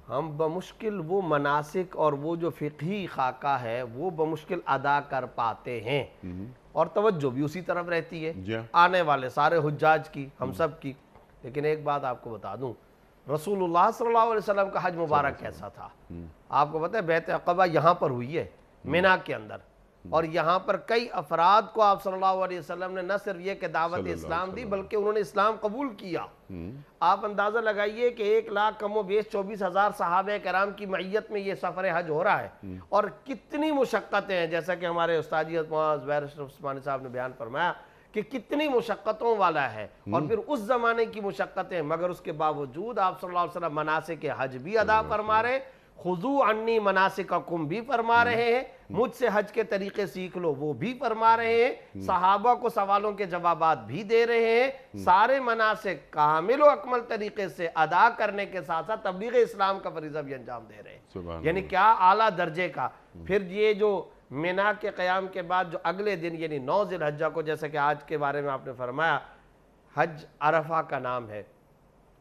ہم بمشکل وہ مناسک اور وہ جو فقہی خاکہ ہے وہ بمشکل ادا کر پاتے ہیں، اور توجہ بھی اسی طرف رہتی ہے جی آنے والے سارے حجاج کی، ہم سب کی۔ لیکن ایک بات آپ کو بتا دوں، رسول اللہ صلی اللہ علیہ وسلم کا حج مبارک کیسا تھا؟ آپ کو پتہ ہے بیعت عقبہ یہاں پر ہوئی ہے مینا کے اندر، اور یہاں پر کئی افراد کو آپ صلی اللہ علیہ وسلم نے نہ صرف یہ کہ دعوت اسلام دی بلکہ انہوں نے اسلام قبول کیا۔ آپ اندازہ لگائیے کہ 1 لاکھ کم و بیش 24,000 صحابہ کرام کی معیت میں یہ سفر حج ہو رہا ہے، اور کتنی مشقتیں ہیں، جیسا کہ ہمارے استاد معاذ زبیر اشرف عثمانی صاحب نے بیان فرمایا کہ کتنی مشقتوں والا ہے، اور پھر اس زمانے کی مشقتیں، مگر اس کے باوجود آپ صلی اللہ علیہ وسلم مناسک حج بھی ادا فرما رہے، خذو عنی مناسککم بھی فرما رہے ہیں، مجھ سے حج کے طریقے سیکھ لو وہ بھی فرما رہے ہیں، صحابہ کو سوالوں کے جوابات بھی دے رہے ہیں، سارے مناسک کامل و اکمل طریقے سے ادا کرنے کے ساتھ ساتھ تبلیغ اسلام کا فریضہ بھی انجام دے رہے ہیں، یعنی کیا اعلیٰ درجے کا۔ پھر یہ جو مینا کے قیام کے بعد جو اگلے دن یعنی 9 ذی الحجہ کو، جیسے کہ آج کے بارے میں آپ نے فرمایا حج عرفہ کا نام ہے،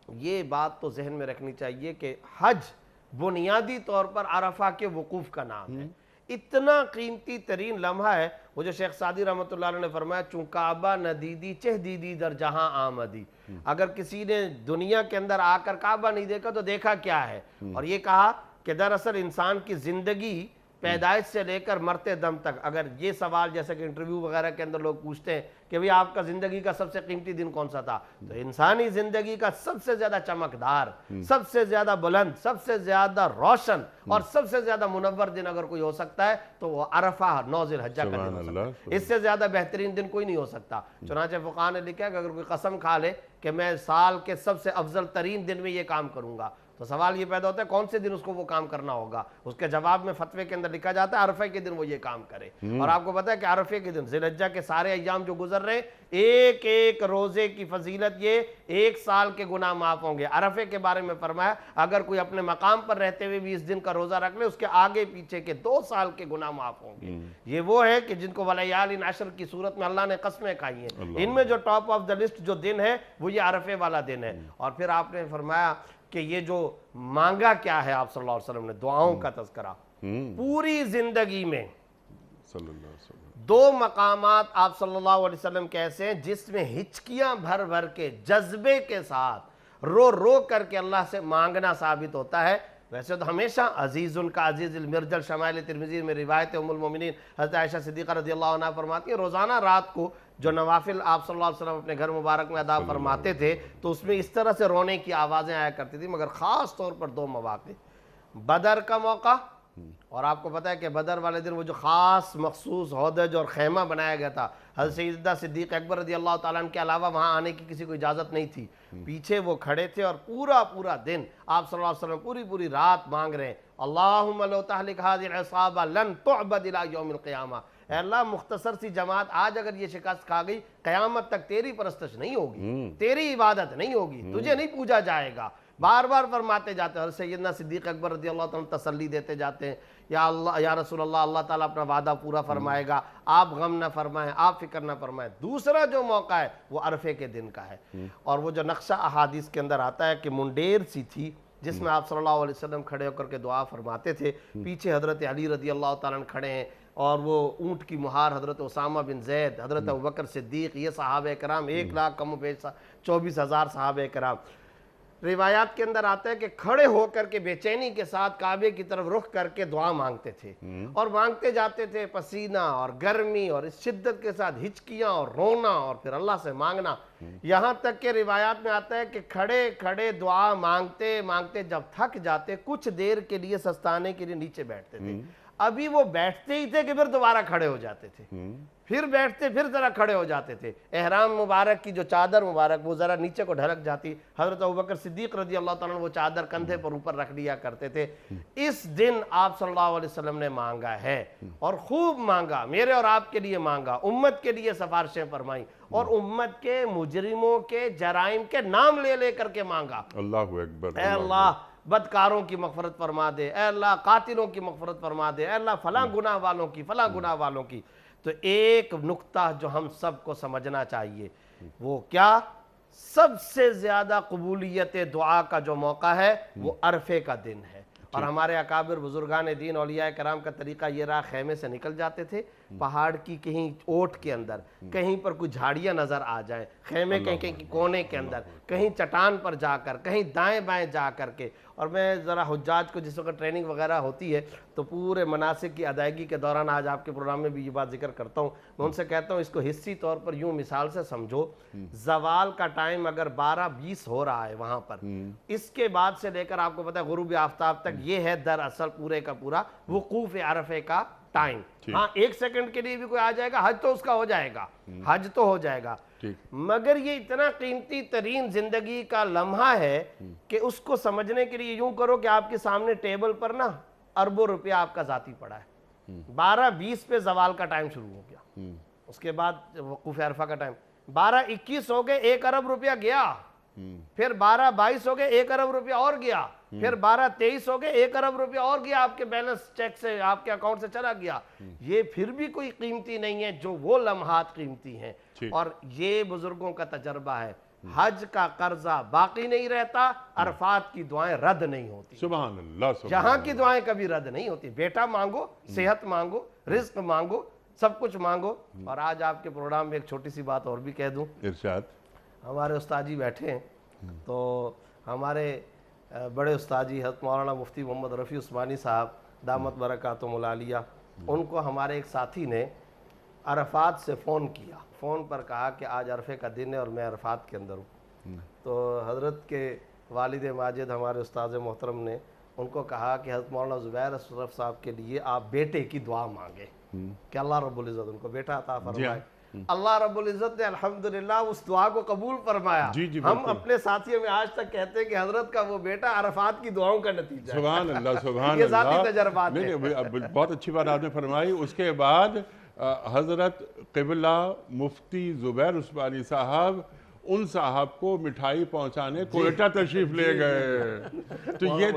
یہ بات تو ذہن میں رکھنی چاہیے کہ حج بنیادی طور پر عرفہ کے وقوف کا نام ہے۔ اتنا قیمتی ترین لمحہ ہے، وہ جو شیخ سعدی رحمۃ اللہ علیہ نے فرمایا چون کعبہ ندیدی چہ دیدی در جہاں آمدی، اگر کسی نے دنیا کے اندر آ کر کعبہ نہیں دیکھا تو دیکھا کیا ہے، اور یہ کہا کہ دراصل انسان کی زندگی پیدائش سے لے کر مرتے دم تک، اگر یہ سوال جیسے کہ انٹرویو وغیرہ کے اندر لوگ پوچھتے ہیں کہ بھئی آپ کا زندگی کا سب سے قیمتی دن کون سا تھا، تو انسانی زندگی کا سب سے زیادہ چمکدار، سب سے زیادہ بلند، سب سے زیادہ روشن اور سب سے زیادہ منور دن اگر کوئی ہو سکتا ہے تو وہ عرفہ 9 ذی الحجہ کا دن ہو سکتا ہے، اس سے زیادہ بہترین دن کوئی نہیں ہو سکتا۔ چنانچہ فقہاء نے لکھا ہے کہ اگر کوئی قسم کھا لے کہ میں سال کے سب سے افضل ترین دن میں یہ کام کروں گا، تو سوال یہ پیدا ہوتا ہے کون سے دن اس کو وہ کام کرنا ہوگا، اس کے جواب میں فتوے کے اندر لکھا جاتا ہے عرفے کے دن وہ یہ کام کرے، اور آپ کو پتہ ہے کہ عرفے کے دن ذی الحجہ کے سارے ایام جو گزر رہے ایک ایک روزے کی فضیلت یہ 1 سال کے گناہ معاف ہوں گے۔ عرفے کے بارے میں فرمایا اگر کوئی اپنے مقام پر رہتے ہوئے بھی اس دن کا روزہ رکھ لے اس کے آگے پیچھے کے 2 سال کے گناہ معاف ہوں گے۔ یہ وہ ہے کہ جن کو ولیال عشر کی صورت میں اللہ نے قسمیں کھائی ہیں، ان میں جو ٹاپ آف دا لسٹ جو دن ہے وہ یہ عرفے والا دن ہے۔ اور پھر آپ نے فرمایا کہ یہ جو مانگا کیا ہے آپ صلی اللہ علیہ وسلم نے، دعاؤں کا تذکرہ پوری زندگی میں صلی اللہ علیہ وسلم 2 مقامات آپ صلی اللہ علیہ وسلم کے ایسے ہیں جس میں ہچکیاں بھر بھر کے جذبے کے ساتھ رو رو کر کے اللہ سے مانگنا ثابت ہوتا ہے۔ ویسے تو ہمیشہ عزیز ان کا عزیز المرجل، شمائل ترمذی میں روایت ام المومنین حضرت عائشہ صدیقہ رضی اللہ عنہ فرماتی ہیں روزانہ رات کو جو نوافل آپ صلی اللہ علیہ وسلم اپنے گھر مبارک میں ادا فرماتے تھے تو اس میں اس طرح سے رونے کی آوازیں آیا کرتی تھی، مگر خاص طور پر 2 مواقع، بدر کا موقع، اور آپ کو پتہ ہے کہ بدر والے دن وہ جو خاص مخصوص ہودج اور خیمہ بنایا گیا تھا، حضرت سیدنا صدیق اکبر رضی اللہ تعالیٰ عنہ کے علاوہ وہاں آنے کی کسی کو اجازت نہیں تھی، پیچھے وہ کھڑے تھے اور پورا دن آپ صلی اللہ علیہ وسلم پوری رات مانگ رہے ہیں اللہم لو تہلک هذه العصابہ لن تعبد الى یوم القیامہ، اے اللہ مختصر سی جماعت آج اگر یہ شکست کھا گئی قیامت تک تیری پرستش نہیں ہوگی، تیری عبادت نہیں ہوگی، تجھے نہیں پوجا جائے گا۔ بار بار فرماتے جاتے ہیں، اور سیدنا صدیق اکبر رضی اللہ تعالیٰ تسلی دیتے جاتے ہیں یا اللہ یا رسول اللہ، اللہ تعالیٰ اپنا وعدہ پورا فرمائے گا، آپ غم نہ فرمائیں، آپ فکر نہ فرمائیں۔ دوسرا جو موقع ہے وہ عرفے کے دن کا ہے، اور وہ جو نقشہ احادیث کے اندر آتا ہے کہ منڈیر سی تھی جس میں آپ صلی اللہ علیہ وسلم کھڑے ہو کر کے دعا فرماتے تھے، پیچھے حضرت علی رضی اللہ تعالیٰ عنہ کھڑے ہیں، اور وہ اونٹ کی مہار حضرت اسامہ بن زید، حضرت ابوبکر صدیق، یہ صحابہ کرام 1 لاکھ کم و بیش 24,000 صحابہ کرام۔ روایات کے اندر آتا ہے کہ کھڑے ہو کر کے بے چینی کے ساتھ کعبے کی طرف رخ کر کے دعا مانگتے تھے، اور مانگتے جاتے تھے، پسینہ اور گرمی اور اس شدت کے ساتھ ہچکیاں اور رونا اور پھر اللہ سے مانگنا، یہاں تک کہ روایات میں آتا ہے کہ کھڑے کھڑے دعا مانگتے مانگتے جب تھک جاتے کچھ دیر کے لیے سستانے کے لیے نیچے بیٹھتے تھے، ابھی وہ بیٹھتے ہی تھے کہ پھر دوبارہ کھڑے ہو جاتے تھے، پھر بیٹھتے پھر ذرا کھڑے ہو جاتے تھے، احرام مبارک کی جو چادر مبارک وہ ذرا نیچے کو ڈھلک جاتی، حضرت ابوبکر صدیق رضی اللہ تعالیٰ وہ چادر کندھے پر اوپر رکھ لیا کرتے تھے۔ اس دن آپ صلی اللہ علیہ وسلم نے مانگا ہے اور خوب مانگا، میرے اور آپ کے لیے مانگا، امت کے لیے سفارشیں فرمائیں اور امت کے مجرموں کے جرائم کے نام لے لے کر کے مانگا، اللہ اکبر، اے اللہ بدکاروں کی مغفرت فرما دے، اے اللہ قاتلوں کی مغفرت فرما دے، اے اللہ فلاں گناہ والوں کی فلاں گناہ والوں کی۔ تو ایک نقطہ جو ہم سب کو سمجھنا چاہیے وہ کیا، سب سے زیادہ قبولیت دعا کا جو موقع ہے وہ عرفے کا دن ہے. اور ہمارے اکابر بزرگان دین اولیاء کرام کا طریقہ یہ رہا، خیمے سے نکل جاتے تھے، پہاڑ کی کہیں اوٹ کے اندر کہیں پر کوئی جھاڑیاں نظر آ جائیں، خیمے کہیں کونے کے اندر، کہیں چٹان پر جا کر، کہیں دائیں بائیں جا کر کے. اور میں ذرا حجاج کو جس وقت ٹریننگ وغیرہ ہوتی ہے تو پورے مناسک کی ادائیگی کے دوران، آج آپ کے پروگرام میں بھی یہ بات ذکر کرتا ہوں، میں ان سے کہتا ہوں اس کو حصی طور پر یوں مثال سے سمجھو، زوال کا ٹائم اگر 12:20 ہو رہا ہے وہاں پر، اس کے بعد سے لے کر آپ کو پتہ ہے غروب آفتاب تک یہ ہے دراصل پورے کا پورا وقوف عرفے کا ٹائم. ہاں 1 سیکنڈ کے لیے بھی کوئی آ جائے گا، حج تو اس کا ہو جائے گا، حج تو ہو جائے گا، مگر یہ اتنا قیمتی ترین زندگی کا لمحہ ہے کہ اس کو سمجھنے کے لیے یوں کرو کہ آپ کے سامنے ٹیبل پر نا اربوں روپیہ آپ کا ذاتی پڑا ہے. 12:20 پہ زوال کا ٹائم شروع ہو گیا، اس کے بعد وقوف عرفہ کا ٹائم 12:21 ہو گئے، 1 ارب روپیہ گیا، پھر 12:22 ہو گئے، 1 ارب روپیہ اور گیا، پھر 12:23 ہو گئے، 1 ارب روپیہ اور گیا، آپ کے بیلنس چیک سے آپ کے اکاؤنٹ سے چلا گیا. یہ پھر بھی کوئی قیمتی نہیں ہے جو وہ لمحات قیمتی ہیں. اور یہ بزرگوں کا تجربہ ہے، حج کا قرضہ باقی نہیں رہتا، عرفات کی دعائیں رد نہیں ہوتی. سبحان اللہ. جہاں کی دعائیں کبھی رد نہیں ہوتی. بیٹا مانگو، صحت مانگو، رزق مانگو، سب کچھ مانگو. اور آج آپ کے پروگرام میں ایک چھوٹی سی بات اور بھی کہہ دوں. ارشاد. ہمارے استاد جی بیٹھے ہیں، تو ہمارے بڑے استاد جی حضرت مولانا مفتی محمد رفیع عثمانی صاحب دامت برکاتہم العالیہ، ان کو ہمارے ایک ساتھی نے عرفات سے فون کیا، فون پر کہا کہ آج عرفے کا دن ہے اور میں عرفات کے اندر ہوں. تو حضرت کے والد ماجد ہمارے استاد محترم نے ان کو کہا کہ حضرت مولانا زبیر اشرف صاحب کے لیے آپ بیٹے کی دعا مانگیں کہ اللہ رب العزت ان کو بیٹا عطا فرمائے. اللہ رب العزت نے الحمدللہ اس دعا کو قبول فرمایا. ہم اپنے ساتھیوں میں آج تک کہتے ہیں کہ حضرت کا وہ بیٹا عرفات کی دعاؤں کا نتیجہ ہے. سبحان اللہ سبحان اللہ. یہ ذاتی تجربات ہیں. بہت اچھی بات آپ نے فرمائی. اس کے بعد حضرت قبلہ مفتی زبیر عثمانی صاحب ان صاحب کو مٹھائی پہنچانے کوئٹہ تشریف لے گئے. تو یہ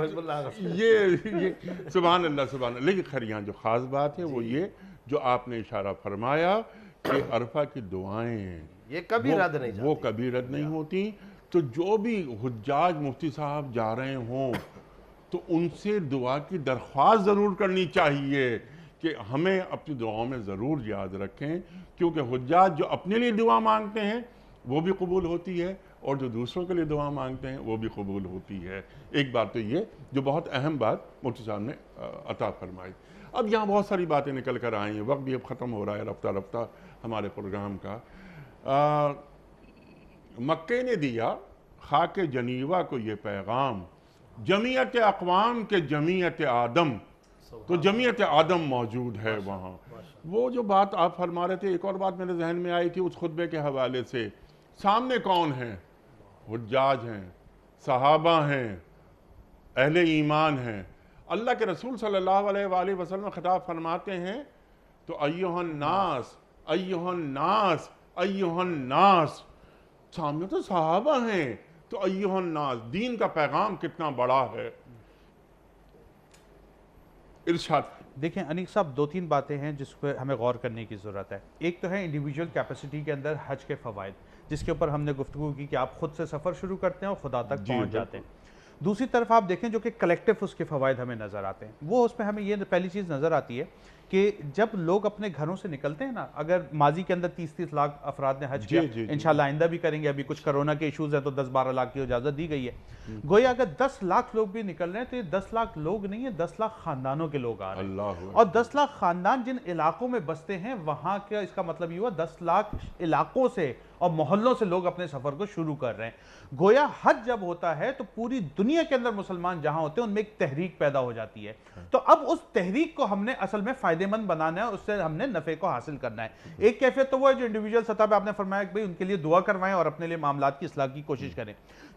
سبحان اللہ سبحان اللہ. لیکن خیر یہاں جو خاص بات ہے وہ یہ جو آپ نے اشارہ فرمایا کہ عرفہ کی دعائیں یہ کبھی رد نہیں جاتی، وہ کبھی رد نہیں ہوتی. تو جو بھی حجاج مفتی صاحب جا رہے ہوں تو ان سے دعا کی درخواست ضرور کرنی چاہیے کہ ہمیں اپنی دعاؤں میں ضرور یاد رکھیں، کیونکہ حجاج جو اپنے لیے دعا مانگتے ہیں وہ بھی قبول ہوتی ہے اور جو دوسروں کے لیے دعا مانگتے ہیں وہ بھی قبول ہوتی ہے. ایک بات تو یہ جو بہت اہم بات مفتی صاحب نے عطا فرمائی. اب یہاں بہت ساری باتیں نکل کر آئی ہیں، وقت بھی اب ختم ہو رہا ہے رفتہ رفتہ ہمارے پروگرام کا. مکے نے دیا خاک جنیوا کو یہ پیغام، جمعیت اقوام کے جمعیت آدم، تو جمعیت آدم موجود ہے وہاں. وہ جو بات آپ فرما رہے تھے، ایک اور بات میرے ذہن میں آئی تھی اس خطبے کے حوالے سے. سامنے کون ہیں؟ حجاج ہیں، صحابہ ہیں، اہل ایمان ہیں. اللہ کے رسول صلی اللہ علیہ وآلہ وسلم خطاب فرماتے ہیں تو ایھا الناس ایھا الناس ایھا الناس. سامنے تو صحابہ ہیں تو ایھا الناس. دین کا پیغام کتنا بڑا ہے. ارشاد. دیکھیں انیق صاحب، 2-3 باتیں ہیں جس پہ ہمیں غور کرنے کی ضرورت ہے. ایک تو ہے انڈیویجول کیپیسٹی کے اندر حج کے فوائد، جس کے اوپر ہم نے گفتگو کی کہ آپ خود سے سفر شروع کرتے ہیں اور خدا تک پہنچ جاتے ہیں. دوسری طرف آپ دیکھیں جو کہ کلیکٹیو اس کے فوائد ہمیں نظر آتے ہیں، وہ اس میں ہمیں یہ پہلی چیز نظر آتی ہے کہ جب لوگ اپنے گھروں سے نکلتے ہیں نا، اگر ماضی کے اندر 30 لاکھ افراد نے حج کیا، انشاءاللہ آئندہ بھی کریں گے، ابھی کچھ کرونا کے ایشوز ہیں تو 10-12 لاکھ کی اجازت دی گئی ہے. گویا اگر 10 لاکھ لوگ بھی نکل رہے ہیں تو یہ 10 لاکھ لوگ نہیں ہیں، 10 لاکھ خاندانوں کے لوگ آ رہے ہیں. اور 10 لاکھ خاندان جن علاقوں میں بستے ہیں وہاں کا اس کا مطلب یہ ہوا 10 لاکھ علاقوں سے اور محلوں سے لوگ اپنے سفر کو شروع کر رہے ہیں. گویا حج جب ہوتا ہے تو پوری دنیا کے اندر مسلمان جہاں ہوتے ہیں ان میں ایک تحریک پیدا ہو جاتی ہے. تو اب اس تحریک کو ہم نے اصل میں فائدے مند بنانا ہے، اس سے ہم نے نفع کو حاصل کرنا ہے. ایک کیفیت تو وہ ہے جو انڈیویجول سطح پہ آپ نے فرمایا کہ ان کے لیے دعا کروائیں اور اپنے لیے معاملات کی اصلاح کی کوشش کریں.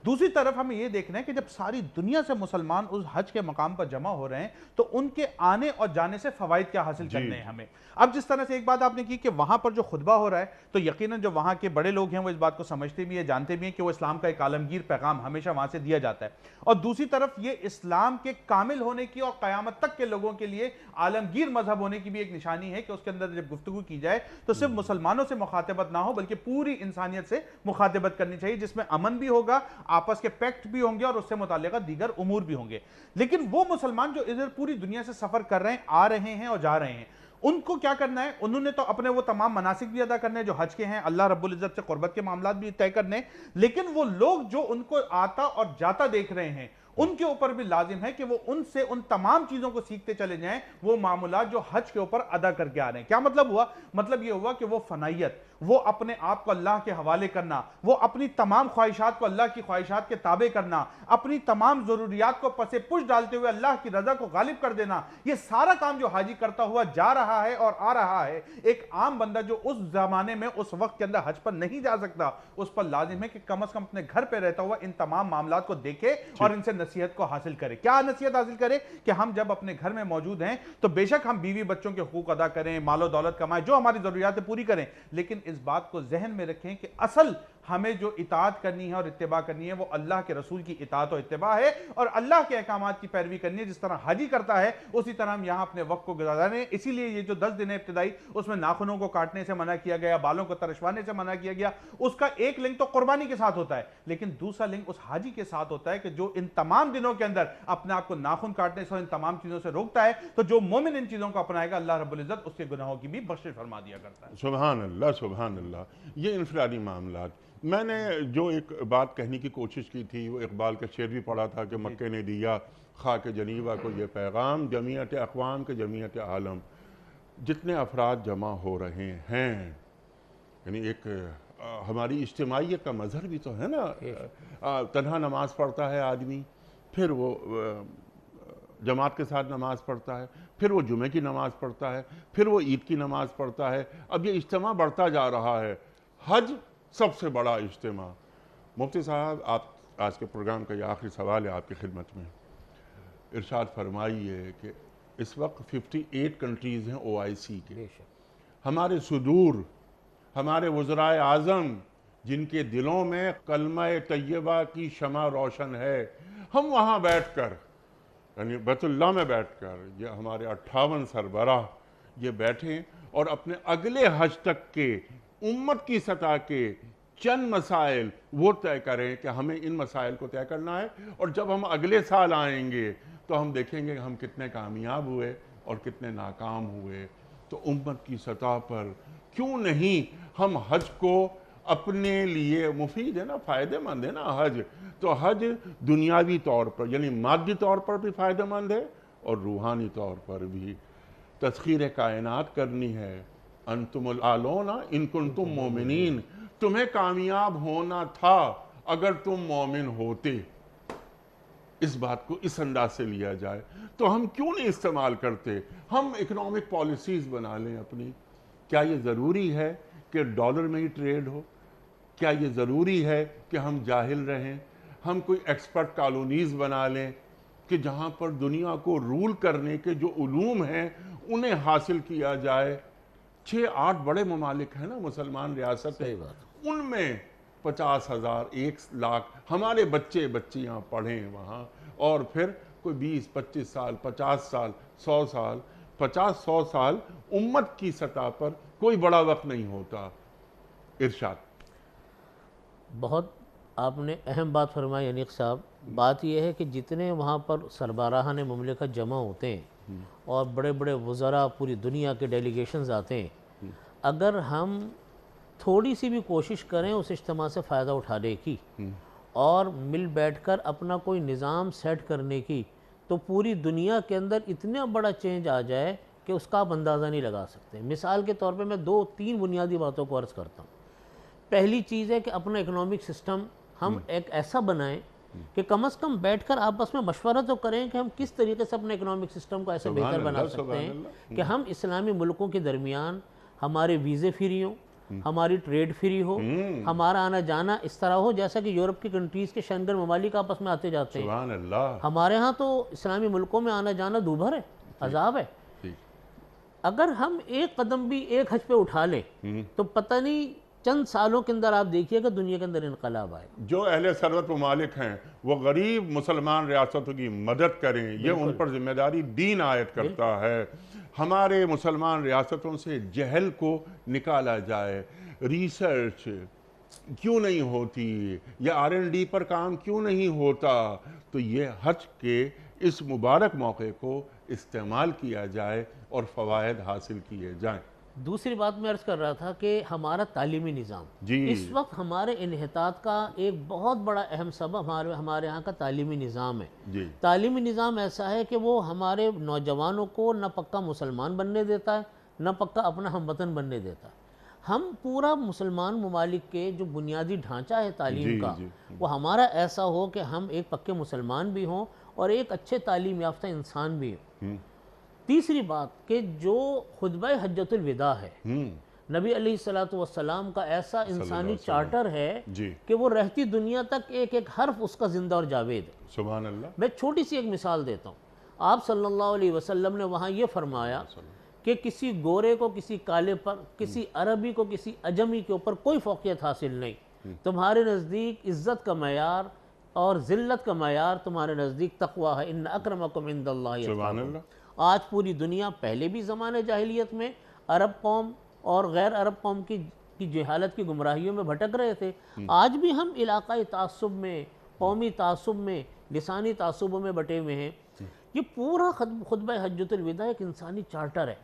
دوسری طرف ہمیں یہ دیکھنا ہے کہ جب ساری دنیا سے مسلمان اس حج کے مقام پر جمع ہو رہے ہیں تو ان کے آنے اور جانے سے فوائد کیا حاصل کرنے ہیں ہمیں. اب جس طرح سے ایک بات آپ نے کی کہ وہاں پر جو خطبہ ہو رہا ہے تو یقیناً جو وہاں کے بڑے لوگ ہیں وہ اس بات کو سمجھتے بھی ہیں، جانتے بھی ہیں کہ وہ اسلام کا ایک عالمگیر پیغام ہمیشہ وہاں سے دیا جاتا ہے. اور دوسری طرف یہ اسلام کے کامل ہونے کی اور قیامت تک کے لوگوں کے لیے عالمگیر مذہب ہونے ہونے کی بھی ایک نشانی ہے کہ اس کے اندر جب گفتگو کی جائے تو صرف مسلمانوں سے مخاطبت نہ ہو بلکہ پوری انسانیت سے مخاطبت کرنی چاہیے، جس میں امن بھی ہوگا، آپس کے پیکٹ بھی ہوں گے اور اس سے متعلقہ دیگر امور بھی ہوں گے۔ لیکن وہ مسلمان جو ادھر پوری دنیا سے سفر کر رہے ہیں، آ رہے ہیں اور جا رہے ہیں، ان کو کیا کرنا ہے؟ انہوں نے تو اپنے وہ تمام مناسک بھی ادا کرنے ہیں جو حج کے ہیں، اللہ رب العزت سے قربت کے معاملات بھی طے کرنے، لیکن وہ لوگ جو ان کو آتا اور جاتا دیکھ رہے ہیں ان کے اوپر بھی لازم ہے کہ وہ ان سے ان تمام چیزوں کو سیکھتے چلے جائیں، وہ معاملات جو حج کے اوپر ادا کر کے آ رہے ہیں۔ کیا مطلب ہوا؟ مطلب یہ ہوا کہ وہ فنائیت، وہ اپنے آپ کو اللہ کے حوالے کرنا، وہ اپنی تمام خواہشات کو اللہ کی خواہشات کے تابع کرنا، اپنی تمام ضروریات کو پس پش ڈالتے ہوئے اللہ کی رضا کو غالب کر دینا، یہ سارا کام جو حاجی کرتا ہوا جا رہا ہے اور آ رہا ہے، ایک عام بندہ جو اس زمانے میں اس وقت کے اندر حج پر نہیں جا سکتا، اس پر لازم ہے کہ کم از کم اپنے گھر پہ رہتا ہوا ان تمام معاملات کو دیکھے اور ان سے نصیحت کو حاصل کرے۔ کیا نصیحت حاصل کرے؟ کہ ہم جب اپنے گھر میں موجود ہیں تو بے شک ہم بیوی بچوں کے حقوق ادا کریں، مال و دولت کمائیں، جو ہماری ضروریات پوری کریں، لیکن اس بات کو ذہن میں رکھیں کہ اصل ہمیں جو اطاعت کرنی ہے اور اتباع کرنی ہے وہ اللہ کے رسول کی اطاعت و اتباع ہے اور اللہ کے احکامات کی پیروی کرنی ہے۔ جس طرح حاجی کرتا ہے اسی طرح ہم یہاں اپنے وقت کو گزارنے ہیں۔ اسی لیے یہ جو 10 دن ابتدائی اس میں ناخنوں کو کاٹنے سے منع کیا گیا، بالوں کو ترشوانے سے منع کیا گیا، اس کا ایک لنک تو قربانی کے ساتھ ہوتا ہے، لیکن دوسرا لنک اس حاجی کے ساتھ ہوتا ہے کہ جو ان تمام دنوں کے اندر اپنے آپ کو ناخن کاٹنے سے اور ان تمام چیزوں سے روکتا ہے، تو جو مومن ان چیزوں کو اپنائے گا اللہ رب العزت اس کے گناہوں کی بھی بخشش فرما دیا کرتا ہے۔ سبحان اللہ، سبحان اللہ۔ یہ انفرادی معاملات، میں نے جو ایک بات کہنے کی کوشش کی تھی وہ اقبال کا شعر بھی پڑھا تھا کہ مکے نے دیا خاک جنیبہ کو یہ پیغام، جمعیت اقوام کے جمعیت عالم، جتنے افراد جمع ہو رہے ہیں، یعنی ایک ہماری اجتماعیت کا مظہر بھی تو ہے نا۔ تنہا نماز پڑھتا ہے آدمی، پھر وہ جماعت کے ساتھ نماز پڑھتا ہے، پھر وہ جمعے کی نماز پڑھتا ہے، پھر وہ عید کی نماز پڑھتا ہے، اب یہ اجتماع بڑھتا جا رہا ہے۔ حج سب سے بڑا اجتماع۔ مفتی صاحب، آپ آج کے پروگرام کا یہ آخری سوال ہے آپ کی خدمت میں، ارشاد فرمائیے کہ اس وقت 58 کنٹریز ہیں OIC کے، ہمارے صدور، ہمارے وزرائے اعظم جن کے دلوں میں کلمہ طیبہ کی شمع روشن ہے، ہم وہاں بیٹھ کر، یعنی بیت اللہ میں بیٹھ کر، یہ ہمارے 58 سربراہ یہ بیٹھیں اور اپنے اگلے حج تک کے امت کی سطح کے چند مسائل وہ طے کریں کہ ہمیں ان مسائل کو طے کرنا ہے، اور جب ہم اگلے سال آئیں گے تو ہم دیکھیں گے کہ ہم کتنے کامیاب ہوئے اور کتنے ناکام ہوئے۔ تو امت کی سطح پر کیوں نہیں ہم حج کو اپنے لیے مفید ہے نا، فائدہ مند ہے نا حج، تو حج دنیاوی طور پر یعنی مادی طور پر بھی فائدہ مند ہے اور روحانی طور پر بھی۔ تسخیر کائنات کرنی ہے، انتم العالون ان کنتم مومنین، تمہیں کامیاب ہونا تھا اگر تم مومن ہوتے۔ اس بات کو اس انداز سے لیا جائے تو ہم کیوں نہیں استعمال کرتے؟ ہم اکنامک پالیسیز بنا لیں اپنی۔ کیا یہ ضروری ہے کہ ڈالر میں ہی ٹریڈ ہو؟ کیا یہ ضروری ہے کہ ہم جاہل رہیں؟ ہم کوئی ایکسپرٹ کالونیز بنا لیں کہ جہاں پر دنیا کو رول کرنے کے جو علوم ہیں انہیں حاصل کیا جائے۔ 6-8 بڑے ممالک ہیں نا مسلمان ریاست، ان میں 50,000 1,00,000 ہمارے بچے بچیاں پڑھیں وہاں، اور پھر کوئی 20-25 سال 50 سال 100 سال 50-100 سال امت کی سطح پر کوئی بڑا وقت نہیں ہوتا۔ ارشاد۔ بہت آپ نے اہم بات فرمائی انیق صاحب۔ بات یہ ہے کہ جتنے وہاں پر سربراہان مملکت جمع ہوتے ہیں اور بڑے بڑے وزراء پوری دنیا کے ڈیلیگیشنز آتے ہیں، اگر ہم تھوڑی سی بھی کوشش کریں اس اجتماع سے فائدہ اٹھانے کی اور مل بیٹھ کر اپنا کوئی نظام سیٹ کرنے کی، تو پوری دنیا کے اندر اتنا بڑا چینج آ جائے کہ اس کا آپ اندازہ نہیں لگا سکتے۔ مثال کے طور پہ میں 2-3 بنیادی باتوں کو عرض کرتا ہوں۔ پہلی چیز ہے کہ اپنا اکنامک سسٹم ہم ایک ایسا بنائیں کہ کم از کم بیٹھ کر آپس میں مشورہ تو کریں کہ ہم کس طریقے سے اپنے اکنامک سسٹم کو ایسے بہتر بنا سکتے ہیں کہ ہم اسلامی ملکوں کے درمیان ہمارے ویزے فری ہوں، ہماری ٹریڈ فری ہو، ہمارا آنا جانا اس طرح ہو جیسا کہ یورپ کی کنٹریز کے شنگن ممالک آپس میں آتے جاتے ہیں۔ سبحان اللہ۔ ہمارے ہاں تو اسلامی ملکوں میں آنا جانا دوبھر ہے، عذاب ہے۔ اگر ہم ایک قدم بھی ایک حج پہ اٹھا لیں تو پتہ نہیں چند سالوں کے اندر آپ دیکھیے کہ دنیا کے اندر انقلاب آئے۔ جو اہل ثروت ممالک ہیں وہ غریب مسلمان ریاستوں کی مدد کریں، یہ ان پر ذمہ داری دین عائد کرتا ہے۔ ہمارے مسلمان ریاستوں سے جہل کو نکالا جائے، ریسرچ کیوں نہیں ہوتی، یا R&D پر کام کیوں نہیں ہوتا، تو یہ حج کے اس مبارک موقع کو استعمال کیا جائے اور فوائد حاصل کیے جائیں۔ دوسری بات میں عرض کر رہا تھا کہ ہمارا تعلیمی نظام اس وقت ہمارے انحطاط کا ایک بہت بڑا اہم سبب ہمارے ہاں کا تعلیمی نظام ہے۔ تعلیمی نظام ایسا ہے کہ وہ ہمارے نوجوانوں کو نہ پکا مسلمان بننے دیتا ہے، نہ پکا اپنا ہم وطن بننے دیتا ہے۔ ہم پورا مسلمان ممالک کے جو بنیادی ڈھانچہ ہے تعلیم کا، وہ ہمارا ایسا ہو کہ ہم ایک پکے مسلمان بھی ہوں اور ایک اچھے تعلیم یافتہ انسان بھی ہوں۔ تیسری بات کہ جو خطبہ حجۃ الوداع ہے، نبی علیہ السلام کا ایسا انسانی چارٹر ہے کہ وہ رہتی دنیا تک ایک ایک حرف اس کا زندہ اور جاوید ہے۔ سبحان اللہ۔ میں چھوٹی سی ایک مثال دیتا ہوں۔ آپ صلی اللہ علیہ وسلم نے وہاں یہ فرمایا کہ کسی گورے کو کسی کالے پر، کسی عربی کو کسی عجمی کے اوپر کوئی فوقیت حاصل نہیں۔ تمہارے نزدیک عزت کا معیار اور ذلت کا معیار تمہارے نزدیک تقویٰ ہے، ان اکرمکم عند اللہ سبحان اتقاکم۔ اللہ۔ آج پوری دنیا، پہلے بھی زمانے جاہلیت میں عرب قوم اور غیر عرب قوم کی جہالت کی گمراہیوں میں بھٹک رہے تھے، آج بھی ہم علاقائی تعصب میں، قومی تعصب میں، لسانی تعصبوں میں بٹے ہوئے ہیں۔ یہ پورا خطبہ حجۃ الوداع ایک انسانی چارٹر ہے۔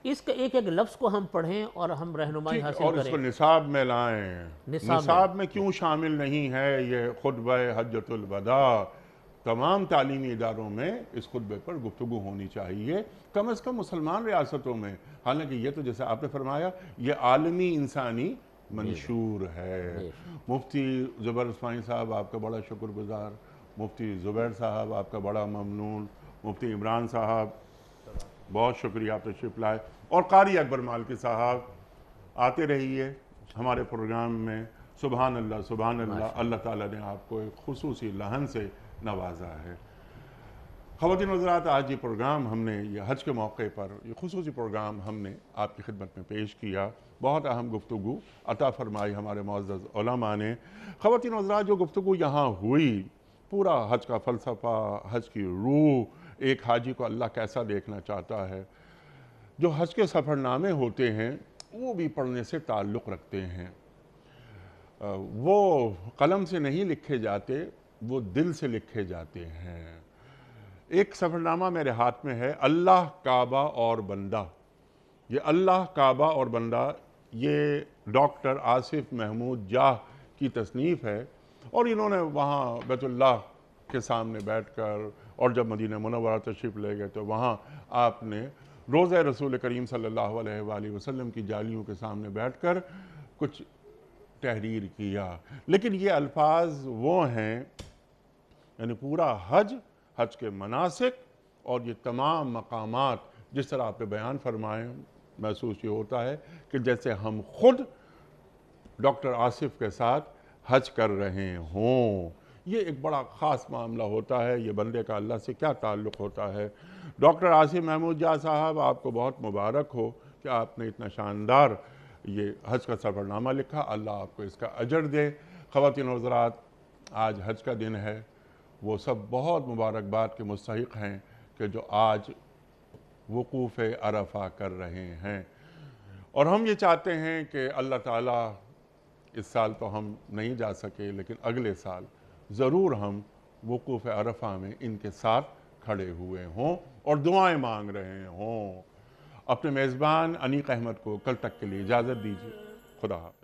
اس کا ایک ایک لفظ کو ہم پڑھیں اور ہم رہنمائی حاصل کریں، اور اس کو نصاب میں لائیں۔ نصاب میں کیوں شامل نہیں ہے یہ خطبہ حجۃ الوداع؟ تمام تعلیمی اداروں میں اس خطبے پر گفتگو ہونی چاہیے، کم از کم مسلمان ریاستوں میں۔ حالانکہ یہ تو جیسے آپ نے فرمایا یہ عالمی انسانی منشور ہے۔ مفتی زبیر عثمانی صاحب آپ کا بڑا شکر گزار، مفتی زبیر صاحب آپ کا بڑا ممنون، مفتی عمران صاحب بہت شکریہ آپ تشریف لائے، اور قاری اکبر مالکی صاحب آتے رہیے ہمارے پروگرام میں۔ سبحان اللہ سبحان اللہ، اللہ تعالیٰ نے آپ کو ایک خصوصی لہن سے نوازا ہے۔ خواتین و حضرات، آج یہ پروگرام ہم نے یہ حج کے موقع پر یہ خصوصی پروگرام ہم نے آپ کی خدمت میں پیش کیا۔ بہت اہم گفتگو عطا فرمائی ہمارے معزز علماء نے۔ خواتین و حضرات، جو گفتگو یہاں ہوئی، پورا حج کا فلسفہ، حج کی روح، ایک حاجی کو اللہ کیسا دیکھنا چاہتا ہے۔ جو حج کے سفر نامے ہوتے ہیں وہ بھی پڑھنے سے تعلق رکھتے ہیں، وہ قلم سے نہیں لکھے جاتے، وہ دل سے لکھے جاتے ہیں۔ ایک سفر نامہ میرے ہاتھ میں ہے، اللہ کعبہ اور بندہ۔ یہ اللہ کعبہ اور بندہ یہ ڈاکٹر آصف محمود جاہ کی تصنیف ہے، اور انہوں نے وہاں بیت اللہ کے سامنے بیٹھ کر، اور جب مدینہ منورہ تشریف لے گئے تو وہاں آپ نے روضہ رسول کریم صلی اللہ علیہ وآلہ وسلم کی جالیوں کے سامنے بیٹھ کر کچھ تحریر کیا۔ لیکن یہ الفاظ وہ ہیں، یعنی پورا حج کے مناسک اور یہ تمام مقامات جس طرح آپ نے بیان فرمائے، محسوس یہ ہوتا ہے کہ جیسے ہم خود ڈاکٹر آصف کے ساتھ حج کر رہے ہوں۔ یہ ایک بڑا خاص معاملہ ہوتا ہے، یہ بندے کا اللہ سے کیا تعلق ہوتا ہے۔ ڈاکٹر آصف محمود جاہ صاحب، آپ کو بہت مبارک ہو کہ آپ نے اتنا شاندار یہ حج کا سفر نامہ لکھا، اللہ آپ کو اس کا اجر دے۔ خواتین و حضرات، آج حج کا دن ہے، وہ سب بہت مبارکباد کے مستحق ہیں کہ جو آج وقوف عرفہ کر رہے ہیں، اور ہم یہ چاہتے ہیں کہ اللہ تعالیٰ، اس سال تو ہم نہیں جا سکے لیکن اگلے سال ضرور ہم وقوف عرفہ میں ان کے ساتھ کھڑے ہوئے ہوں اور دعائیں مانگ رہے ہوں۔ اپنے میزبان انیق احمد کو کل تک کے لیے اجازت دیجیے۔ خدا حافظ۔